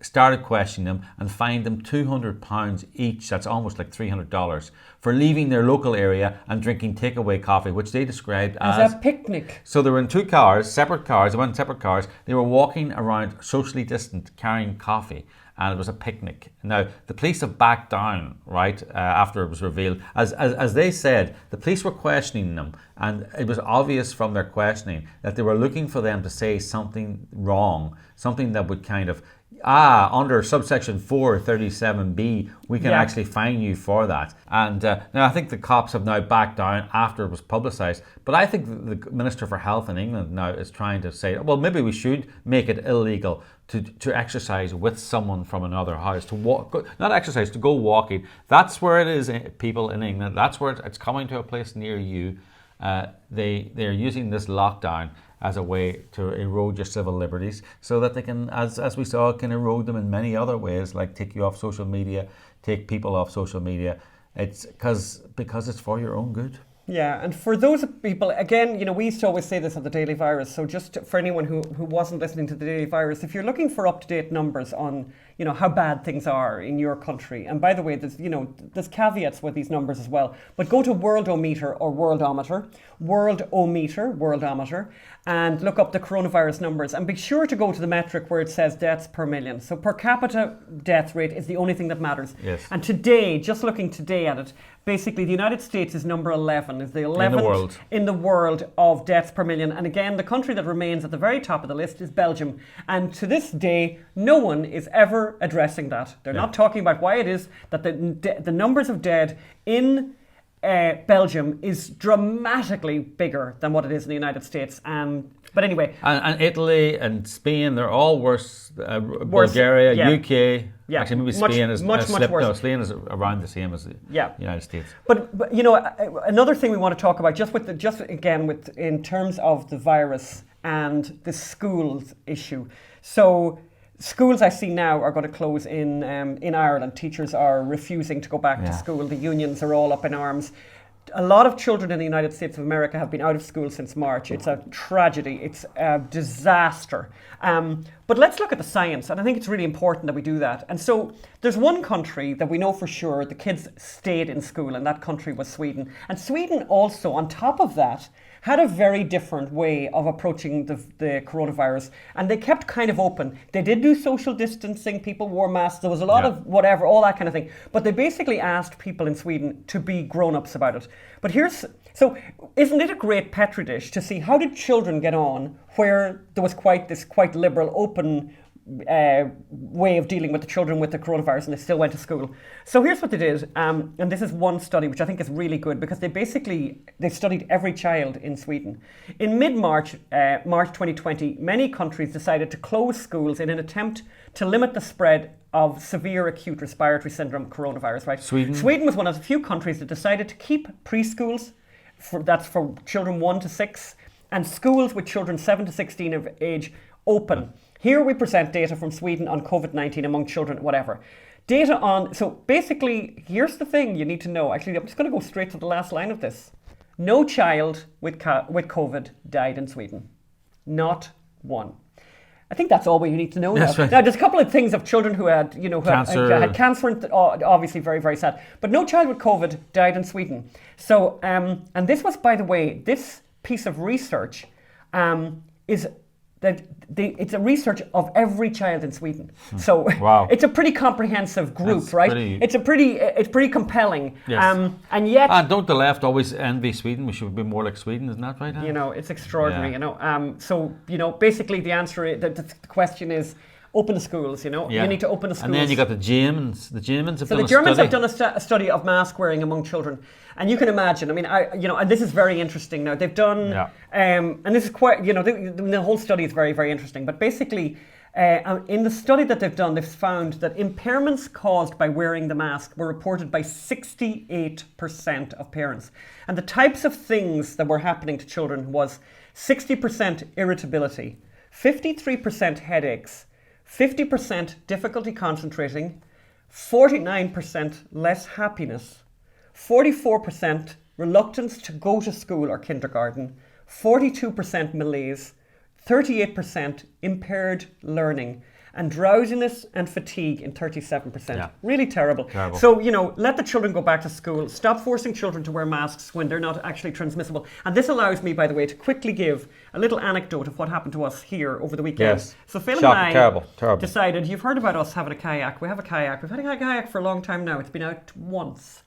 started questioning them, and fined them £200 each. That's almost like $300 for leaving their local area and drinking takeaway coffee, which they described as a picnic. So they were in 2 cars, separate cars. They went in separate cars. They were walking around socially distant, carrying coffee. And it was a picnic. Now, the police have backed down, right, after it was revealed. As they said, the police were questioning them, and it was obvious from their questioning that they were looking for them to say something wrong, something that would kind of, under subsection 437B, we can actually fine you for that. And now I think the cops have now backed down after it was publicised. But I think the Minister for Health in England now is trying to say, well, maybe we should make it illegal to exercise with someone from another house, to walk, not exercise, to go walking. That's where it is, people in England. That's where it's coming to a place near you. They're using this lockdown as a way to erode your civil liberties, so that they can, as we saw, can erode them in many other ways, like take you off social media, take people off social media. It's because it's for your own good. Yeah, and for those people, again, we used to always say this on the Daily Virus, so just for anyone who wasn't listening to the Daily Virus, if you're looking for up-to-date numbers on, how bad things are in your country, and by the way, there's caveats with these numbers as well, but go to Worldometer or Worldometer, and look up the coronavirus numbers, and be sure to go to the metric where it says deaths per million. So per capita death rate is the only thing that matters. Yes. And today, just looking today at it, basically the United States is number 11, is the 11th in the world of deaths per million. And again, the country that remains at the very top of the list is Belgium. And to this day, no one is ever addressing that. They're not talking about why it is that the numbers of dead in Belgium is dramatically bigger than what it is in the United States. But anyway. And Italy and Spain, they're all worse. Bulgaria, UK. Yeah. Actually, maybe Spain is much worse. No, Spain is around the same as the United States. But another thing we want to talk about, in terms of the virus and the schools issue. So schools I see now are going to close in Ireland. Teachers are refusing to go back to school. The unions are all up in arms. A lot of children in the United States of America have been out of school since March. It's a tragedy. It's a disaster. But let's look at the science, and I think it's really important that we do that. And so there's one country that we know for sure the kids stayed in school, and that country was Sweden. And Sweden also, on top of that, had a very different way of approaching the coronavirus, and they kept kind of open. They did do social distancing, people wore masks, there was a lot of whatever, all that kind of thing. But they basically asked people in Sweden to be grown-ups about it. But so isn't it a great petri dish to see how did children get on where there was quite liberal, open way of dealing with the children with the coronavirus, and they still went to school. So here's what they did, and this is one study which I think is really good, because they studied every child in Sweden. In mid-March, March 2020, many countries decided to close schools in an attempt to limit the spread of severe acute respiratory syndrome coronavirus, right? Sweden was one of the few countries that decided to keep preschools, that's for children 1 to 6, and schools with children 7 to 16 of age open. Here we present data from Sweden on COVID-19 among children, whatever. So basically, here's the thing you need to know. Actually, I'm just going to go straight to the last line of this. No child with COVID died in Sweden. Not one. I think that's all we need to know now. Right. Now, there's a couple of things of children who had, Cancer. had cancer, and obviously very, very sad. But no child with COVID died in Sweden. So, and this was, by the way, this piece of research is that it's a research of every child in Sweden. So Wow. it's a pretty comprehensive group, That's right? pretty- It's pretty compelling. Yes. And yet, And don't the left always envy Sweden? We should be more like Sweden, isn't that right? it's extraordinary, Yeah. So, basically the answer is, the question is, open the schools, Yeah. You need to open the schools. And then you got the Germans. The Germans have So done the Germans a have done a study of mask wearing among children, and you can imagine. I mean, and this is very interesting. Now they've done, Yeah. and this is quite, the whole study is very, very interesting. But basically, in the study that they've done, they've found that impairments caused by wearing the mask were reported by 68% of parents, and the types of things that were happening to children was 60% irritability, 53% headaches, 50% difficulty concentrating, 49% less happiness, 44% reluctance to go to school or kindergarten, 42% malaise, 38% impaired learning, and drowsiness and fatigue in 37%. Yeah. Really terrible. So, let the children go back to school. Stop forcing children to wear masks when they're not actually transmissible. And this allows me, by the way, to quickly give a little anecdote of what happened to us here over the weekend. Yes. So Phelim and Shocking. I Terrible. decided, you've heard about us having a kayak. We have a kayak. We've had a kayak for a long time now. It's been out once.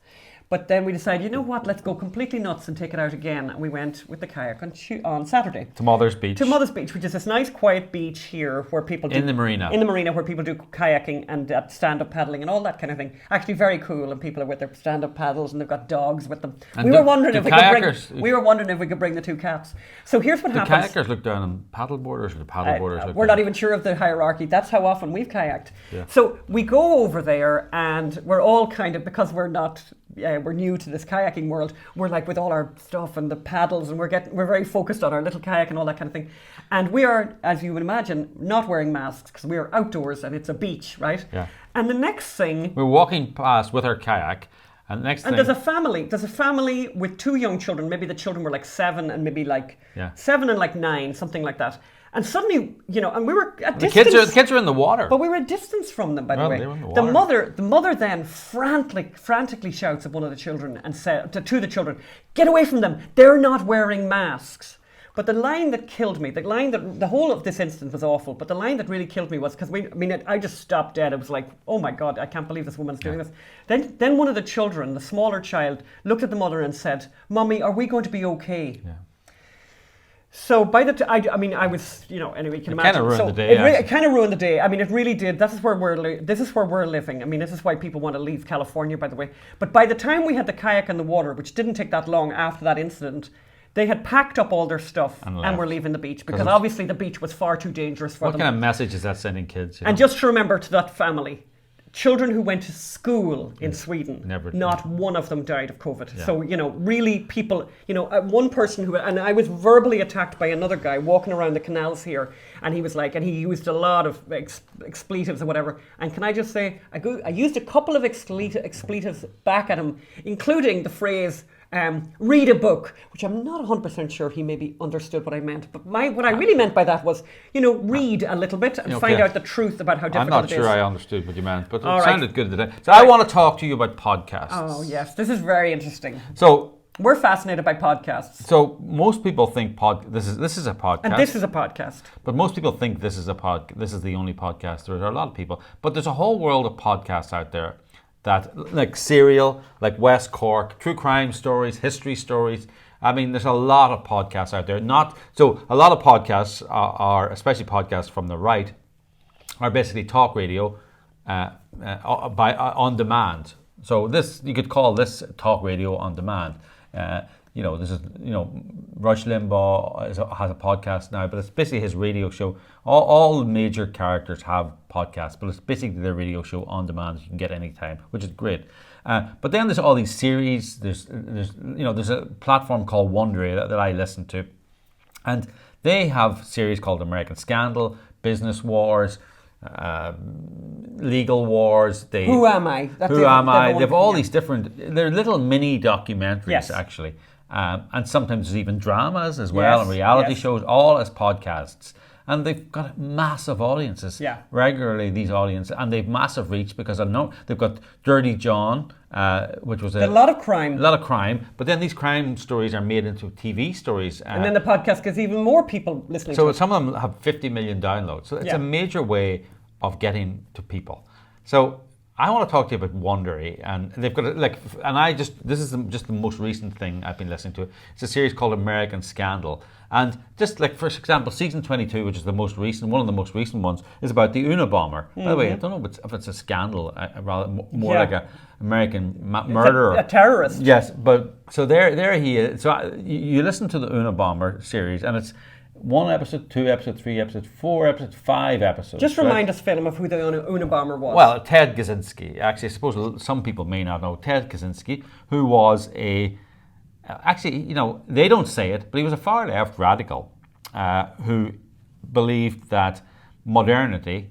But then we decided, you know what, let's go completely nuts and take it out again. And we went with the kayak on Saturday. To Mother's Beach. To Mother's Beach, which is this nice quiet beach here where people do... In the marina. In the marina, where people do kayaking and stand-up paddling and all that kind of thing. Actually very cool, and people are with their stand-up paddles and they've got dogs with them. And we were wondering if kayakers, we could bring the two cats. So here's what happens. The kayakers look down on paddleboarders, or the paddleboarders look We're down? not even sure of the hierarchy. That's how often we've kayaked. Yeah. So we go over there, and we're all kind of, because we're not... we're new to this kayaking world. We're like with all our stuff and the paddles, and we're very focused on our little kayak and all that kind of thing. And we are, as you would imagine, not wearing masks because we are outdoors and it's a beach, right? Yeah. And the next thing, We're walking past with our kayak, and the next thing... there's a family with two young children. Maybe the children were like 7 and maybe like 7 and like 9, something like that. And suddenly, and we were at distance. The kids are in the water. But we were a distance from them, by the way. They were in the water. The mother then frantically shouts at one of the children and said to the children, "Get away from them! They're not wearing masks." But the line that killed me, the whole of this instance was awful, but the line that really killed me was, because I just stopped dead. I was like, oh my God, I can't believe this woman's doing this. Then one of the children, the smaller child, looked at the mother and said, "Mommy, are we going to be okay?" Yeah. So by the time, I was, anyway, you can imagine. Kind of ruined the day. It kind of ruined the day. I mean, it really did. This is where we're living. I mean, this is why people want to leave California, by the way. But by the time we had the kayak in the water, which didn't take that long after that incident, they had packed up all their stuff and were leaving the beach, because obviously the beach was far too dangerous for them. What kind of message is that sending kids? And just to remember to that family, children who went to school in Sweden, not one of them died of COVID. Yeah. So, really people, one person and I was verbally attacked by another guy walking around the canals here, and he was like, and he used a lot of expletives or whatever. And can I just say, I used a couple of expletives back at him, including the phrase, read a book, which I'm not 100% sure he maybe understood what I meant. But what I really meant by that was, read a little bit and find out the truth about how difficult it is. I'm not sure I understood what you meant, but All it right. sounded good today. So I want to talk to you about podcasts. Oh, yes. This is very interesting. So we're fascinated by podcasts. So most people think this is a podcast. And this is a podcast. But most people think this is the only podcast. There are a lot of people. But there's a whole world of podcasts out there, that like Serial, like West Cork, true crime stories, history stories. I mean, there's a lot of podcasts out there. A lot of podcasts are, especially podcasts from the right, are basically talk radio on demand. So you could call this talk radio on demand. Rush Limbaugh has a podcast now, but it's basically his radio show. All major characters have podcasts, but it's basically their radio show on demand. You can get anytime, which is great. But then there's all these series. There's a platform called Wondery that I listen to, and they have series called American Scandal, Business Wars, Legal Wars. Who Am I? Who Am I? They have all these different. They're little mini documentaries, yes. actually. and sometimes there's even dramas as well, and Yes, reality yes. shows, all as podcasts. And they've got massive audiences. Yeah. Regularly, these audiences, and they've massive reach because I know they've got Dirty John, which was A lot of crime. a lot of crime. But then these crime stories are made into TV stories. And then the podcast gets even more people listening to So it. some of them have 50 million downloads. So it's Yeah. a major way of getting to people. So I want to talk to you about Wondery, and they've got this is just the most recent thing I've been listening to. It's a series called American Scandal, and just like for example, season 22, which is the most recent, one of the most recent ones, is about the Unabomber. By the way, I don't know if it's a scandal, rather more Yeah. like a American murderer, a terrorist. Yes, but so there he is. So you listen to the Unabomber series, and it's 1 episode, 2 episodes, 3 episodes, 4 episodes, 5 episodes. Just right? remind us, Phelim, of who the Unabomber was. Well, Ted Kaczynski. Actually, I suppose some people may not know Ted Kaczynski, who was they don't say it, but he was a far left radical who believed that modernity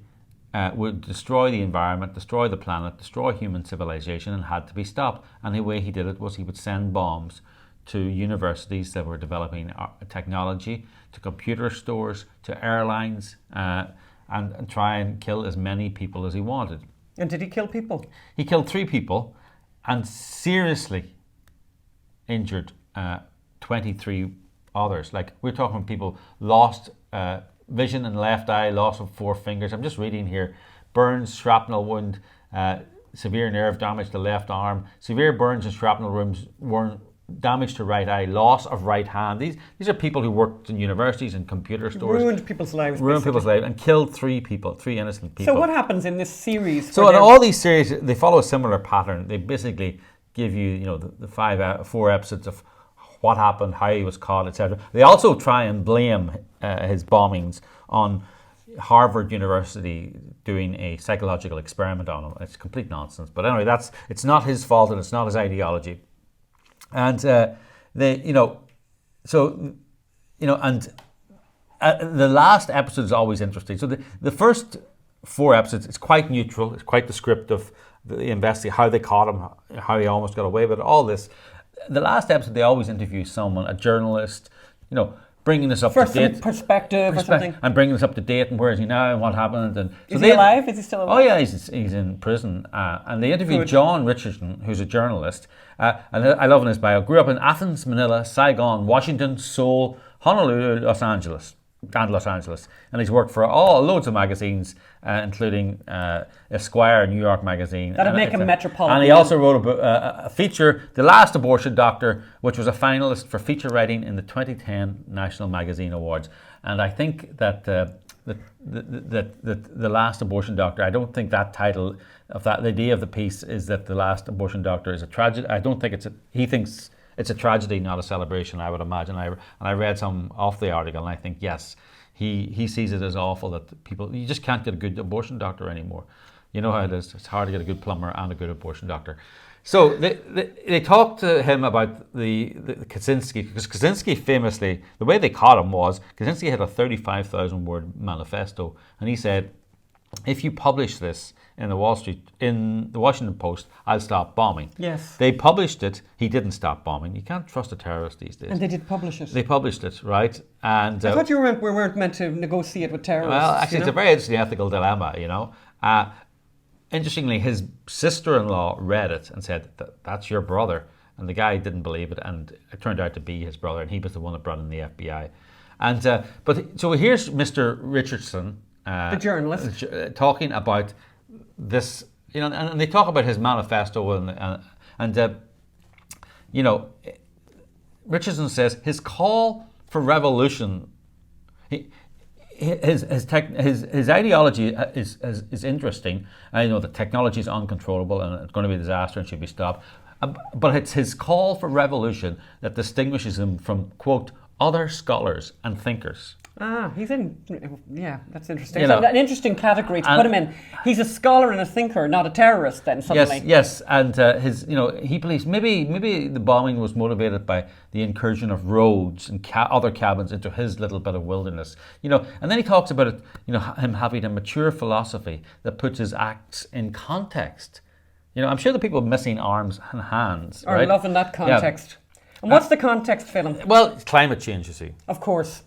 would destroy the environment, destroy the planet, destroy human civilization, and had to be stopped. And the way he did it was he would send bombs to universities that were developing technology, to computer stores, to airlines, and try and kill as many people as he wanted. And did he kill people? He killed 3 people and seriously injured 23 others. Like, we're talking people lost vision in the left eye, loss of 4 fingers. I'm just reading here. Burns, shrapnel wound, severe nerve damage to left arm, severe burns and shrapnel wounds, damage to right eye, loss of right hand. These are people who worked in universities and computer stores. Ruined people's lives. Ruined basically. people's lives and killed 3 people, 3 innocent people. So what happens in this series? So in all these series, they follow a similar pattern. They basically give you, the 4 episodes of what happened, how he was caught, etc. They also try and blame his bombings on Harvard University doing a psychological experiment on him. It's complete nonsense. But anyway, it's not his fault and it's not his ideology. And the last episode is always interesting. So the first 4 episodes, it's quite neutral. It's quite descriptive. They investigate how they caught him, how he almost got away with it, all this. The last episode, they always interview someone, a journalist, bringing this up For to date. some perspective or something. And bringing this up to date and where is he now and what happened. And Is he alive? Is he still alive? Oh yeah, he's in prison. And they interviewed John Richardson, who's a journalist. And I love in his bio, grew up in Athens, Manila, Saigon, Washington, Seoul, Honolulu, Los Angeles. And he's worked for loads of magazines, including Esquire, New York Magazine. That'd make him metropolitan. And he also wrote a feature, The Last Abortion Doctor, which was a finalist for feature writing in the 2010 National Magazine Awards. And I think that The Last Abortion Doctor, I don't think that title of that, the idea of the piece is that The Last Abortion Doctor is a tragedy. I don't think he thinks it's a tragedy, not a celebration, I would imagine. And I read some off the article, and I think, yes, he sees it as awful that you just can't get a good abortion doctor anymore. You know how it is. It's hard to get a good plumber and a good abortion doctor. So they talked to him about the Kaczynski, because Kaczynski famously, the way they caught him was, Kaczynski had a 35,000 word manifesto, and he said, if you publish this in the Washington Post, I'll stop bombing. Yes. They published it. He didn't stop bombing. You can't trust a terrorist these days. And they did publish it. They published it, right? And I thought we weren't meant to negotiate with terrorists. well, actually, it's a very interesting ethical dilemma, Interestingly, his sister-in-law read it and said, that's your brother. And the guy didn't believe it, and it turned out to be his brother, and he was the one that brought in the FBI. And so here's Mr. Richardson, the journalist, talking about this, and they talk about his manifesto, and Richardson says his call for revolution. His ideology is interesting. I know that technology is uncontrollable and it's going to be a disaster and should be stopped. But it's his call for revolution that distinguishes him from, quote, other scholars and thinkers. He's in. Yeah, that's interesting. So an interesting category to put him in. He's a scholar and a thinker, not a terrorist. Then suddenly. Yes, and he believes maybe the bombing was motivated by the incursion of roads and other cabins into his little bit of wilderness. And then he talks about it. Him having a mature philosophy that puts his acts in context. I'm sure the people missing arms and hands are loving that context. And what's the context, Phelim? Well, it's climate change, you see. Of course.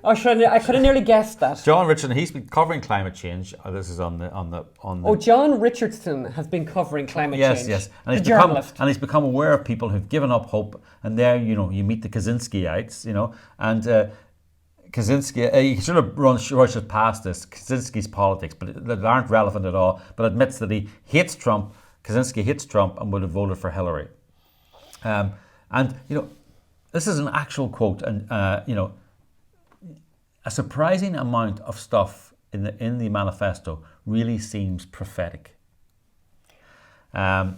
Oh, sure, I could have nearly guessed that. John Richardson, he's been covering climate change. This is on the. Oh, John Richardson has been covering climate change. Yes. And he's become aware of people who've given up hope. And there, you meet the Kaczynskiites, and Kaczynski, he sort of rushes past this, Kaczynski's politics, but that aren't relevant at all, but admits that he hates Trump, Kaczynski hates Trump and would have voted for Hillary. This is an actual quote, and, a surprising amount of stuff in the manifesto really seems prophetic. Then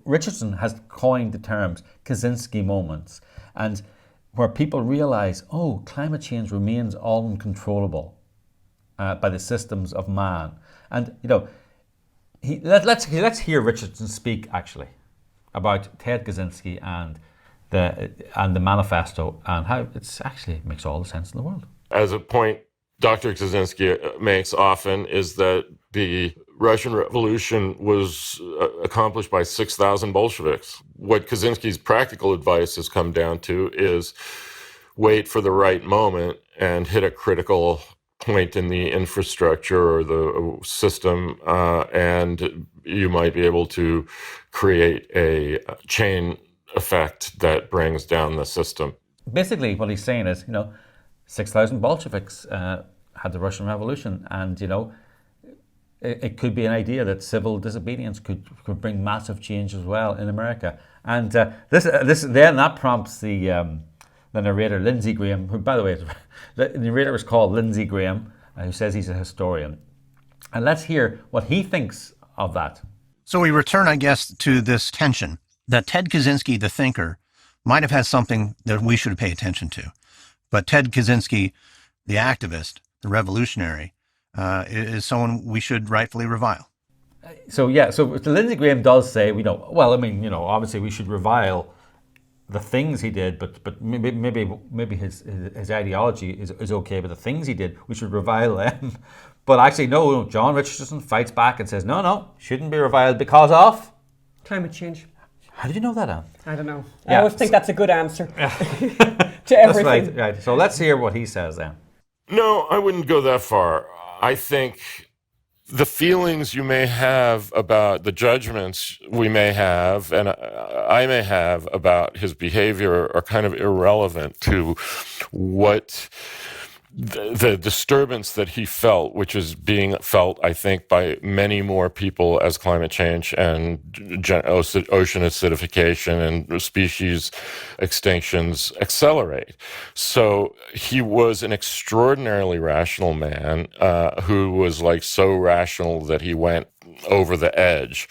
Richardson has coined the terms Kaczynski moments, and where people realize, climate change remains uncontrollable by the systems of man. And let's hear Richardson speak actually about Ted Kaczynski and the manifesto, and how it actually makes all the sense in the world. As a point Dr. Kaczynski makes often is that the Russian Revolution was accomplished by 6,000 Bolsheviks. What Kaczynski's practical advice has come down to is wait for the right moment and hit a critical point in the infrastructure or the system, and you might be able to create a chain effect that brings down the system. Basically, what he's saying is, 6,000 Bolsheviks had the Russian Revolution, and it could be an idea that civil disobedience could bring massive change as well in America. And that prompts the narrator Lindsey Graham, who, by the way, the narrator is called Lindsey Graham, who says he's a historian. And let's hear what he thinks of that. So we return, I guess, to this tension that Ted Kaczynski, the thinker, might have had something that we should pay attention to. But Ted Kaczynski, the activist, the revolutionary, is someone we should rightfully revile. So Lindsey Graham does say, obviously we should revile the things he did, but maybe his ideology is okay, but the things he did, we should revile them. But actually, no, John Richardson fights back and says, no, shouldn't be reviled because of climate change. How did you know that, Anne? I don't know. I always think that's a good answer to everything. Right. So let's hear what he says then. No, I wouldn't go that far. I think the feelings you may have about the judgments we may have, and I may have about his behavior are kind of irrelevant to what the disturbance that he felt, which is being felt, I think, by many more people as climate change and ocean acidification and species extinctions accelerate. So he was an extraordinarily rational man who was so rational that he went over the edge.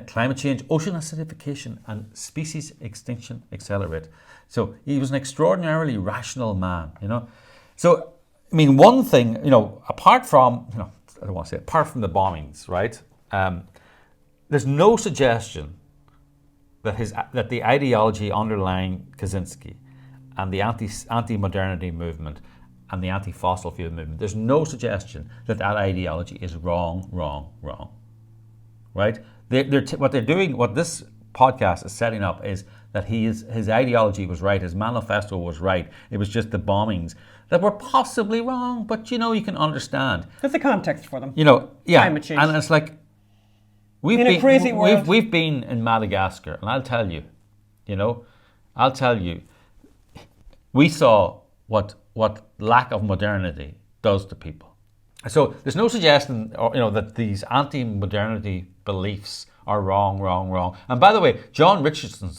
Climate change, ocean acidification, and species extinction accelerate. So he was an extraordinarily rational man, So, one thing, apart from, I don't want to say, apart from the bombings, right? There's no suggestion that the ideology underlying Kaczynski and the anti-modernity movement and the anti-fossil fuel movement, there's no suggestion that ideology is wrong, right? What they're doing, what this podcast is setting up is that his ideology was right, his manifesto was right. It was just the bombings that were possibly wrong, but you can understand. There's a context for them. Climate change. And it's like we've been in Madagascar, and I'll tell you, we saw what lack of modernity does to people. So there's no suggestion, that these anti-modernity beliefs are wrong. And by the way, John Richardson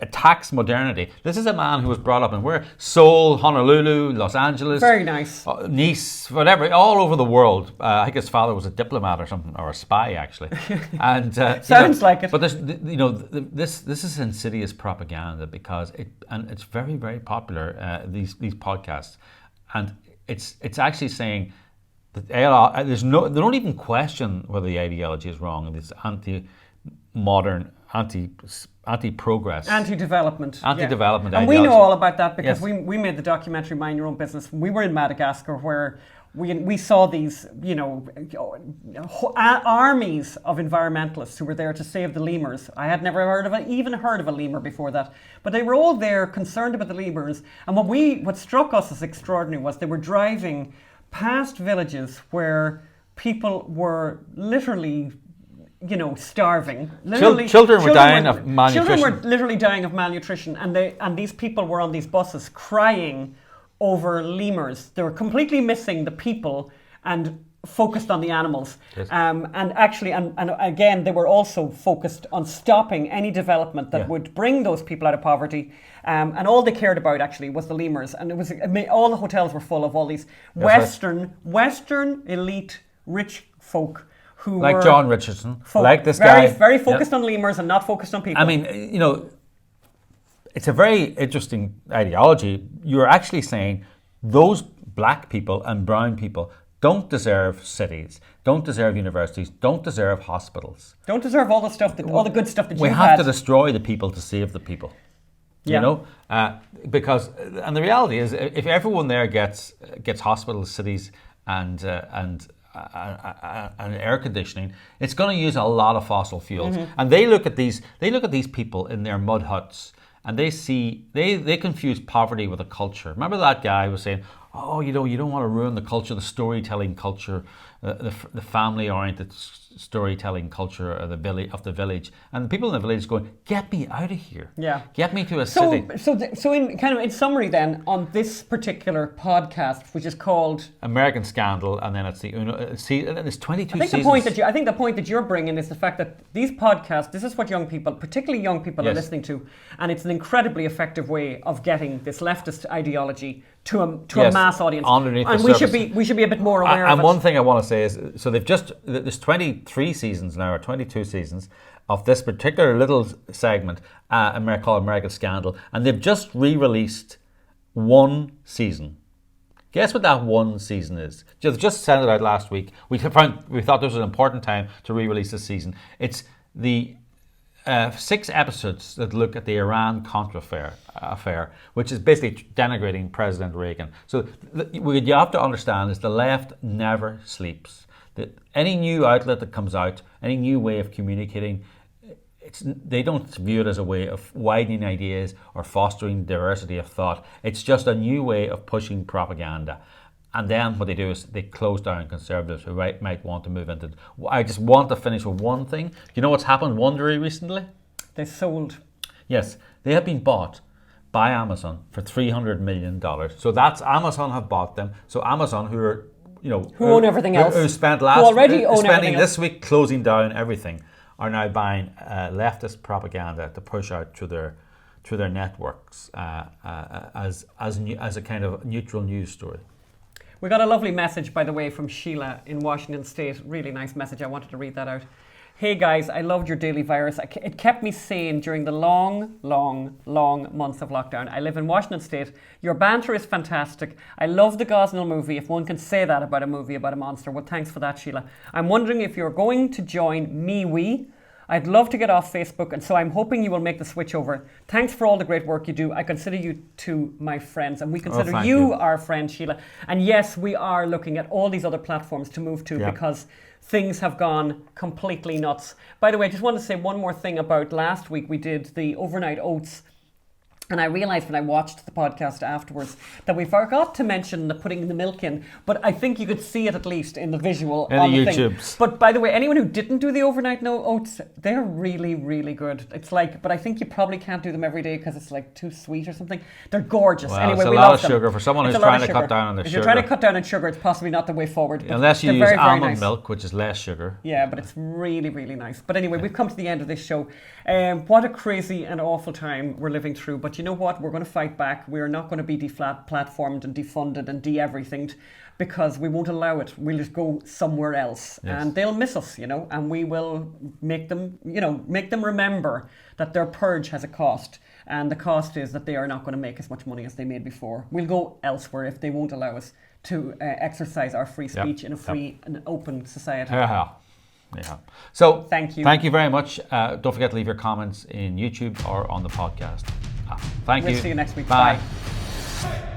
attacks modernity. This is a man who was brought up in Seoul, Honolulu, Los Angeles. Very nice. Nice, whatever, all over the world. I think his father was a diplomat or something, or a spy actually. And sounds like it. But this is insidious propaganda because it's very, very popular. These podcasts, and it's actually saying that they don't even question whether the ideology is wrong. This anti-modern, anti-progress, anti-development ideology. And we know all about that because we made the documentary Mind Your Own Business. We were in Madagascar where We saw these, armies of environmentalists who were there to save the lemurs. I had never even heard of a lemur before that, but they were all there concerned about the lemurs. And what struck us as extraordinary was they were driving past villages where people were literally, starving. Children were dying of malnutrition. Children were literally dying of malnutrition, and these people were on these buses crying over lemurs. They were completely missing the people and focused on the animals. Yes. And again, they were also focused on stopping any development that would bring those people out of poverty. And all they cared about actually was the lemurs. And it was all the hotels were full of all these Western elite rich folk who like were John Richardson, like this guy, very focused on lemurs and not focused on people. I mean, it's a very interesting ideology. You're actually saying those black people and brown people don't deserve cities, don't deserve universities, don't deserve hospitals. Don't deserve all the stuff all the good stuff that we you've have had. to destroy the people to save the people. Because the reality is, if everyone there gets hospitals, cities, and air conditioning, it's going to use a lot of fossil fuels. Mm-hmm. And they look at these people in their mud huts, and they confuse poverty with a culture. Remember that guy was saying, "Oh, you don't want to ruin the culture, the storytelling culture, the family-oriented storytelling culture of the village." And the people in the village going, "Get me out of here! Yeah, get me to a city." So in summary, then, on this particular podcast, which is called American Scandal, and then it's there's 22 seasons. I think the point that you're bringing is the fact that these podcasts, this is what young people, particularly young people, are listening to, and it's an incredibly effective way of getting this leftist ideology to a mass audience. Underneath and the surface. we should be a bit more aware of it. And one thing I want to say is, so there's 23 seasons now, or 22 seasons of this particular little segment, called American Scandal, and they've just re-released one season. Guess what that one season is? They just sent it out last week. We thought this was an important time to re-release this season. It's the 6 episodes that look at the Iran-Contra affair, which is basically denigrating President Reagan. So what you have to understand is the left never sleeps. Any new outlet that comes out, any new way of communicating, they don't view it as a way of widening ideas or fostering diversity of thought. It's just a new way of pushing propaganda. And then what they do is they close down conservatives who might want to move into it. I just want to finish with one thing. You know what's happened Wondery recently? They sold. Yes, they have been bought by Amazon for $300 million. So that's Amazon have bought them. So Amazon, who own everything else, who spent spending this week closing down everything, are now buying leftist propaganda to push out through their networks as a kind of neutral news story. We got a lovely message, by the way, from Sheila in Washington State. Really nice message. I wanted to read that out. Hey guys, I loved your daily virus. It kept me sane during the long, long, long months of lockdown. I live in Washington State. Your banter is fantastic. I love the Gosnell movie, if one can say that about a movie about a monster. Well, thanks for that, Sheila. I'm wondering if you're going to join MeWe. I'd love to get off Facebook, and so I'm hoping you will make the switch over. Thanks for all the great work you do. I consider you two my friends, and we consider you our friend, Sheila. And yes, we are looking at all these other platforms to move to because things have gone completely nuts. By the way, I just want to say one more thing about last week. We did the overnight oats. And I realised when I watched the podcast afterwards that we forgot to mention the putting the milk in, but I think you could see it at least in the visual on the YouTubes thing. But by the way, anyone who didn't do the overnight oats, they're really, really good. It's like, but I think you probably can't do them every day because it's like too sweet or something. They're gorgeous. Well, anyway, it's a we lot love of sugar for someone who's trying to cut down on the sugar. If you're trying to cut down on sugar, it's possibly not the way forward. Unless you use very, very almond nice. milk, which is less sugar. Yeah, but it's really, really nice. But anyway, we've come to the end of this show. What a crazy and awful time we're living through. But you know what? We're going to fight back. We're not going to be platformed and defunded and de-everythinged because we won't allow it. We'll just go somewhere else and they'll miss us, and we will make them remember that their purge has a cost, and the cost is that they are not going to make as much money as they made before. We'll go elsewhere if they won't allow us to exercise our free speech in a free and open society. Yeah. So thank you. Thank you very much. Don't forget to leave your comments in YouTube or on the podcast. Thank you. We'll see you next week. Bye. Bye.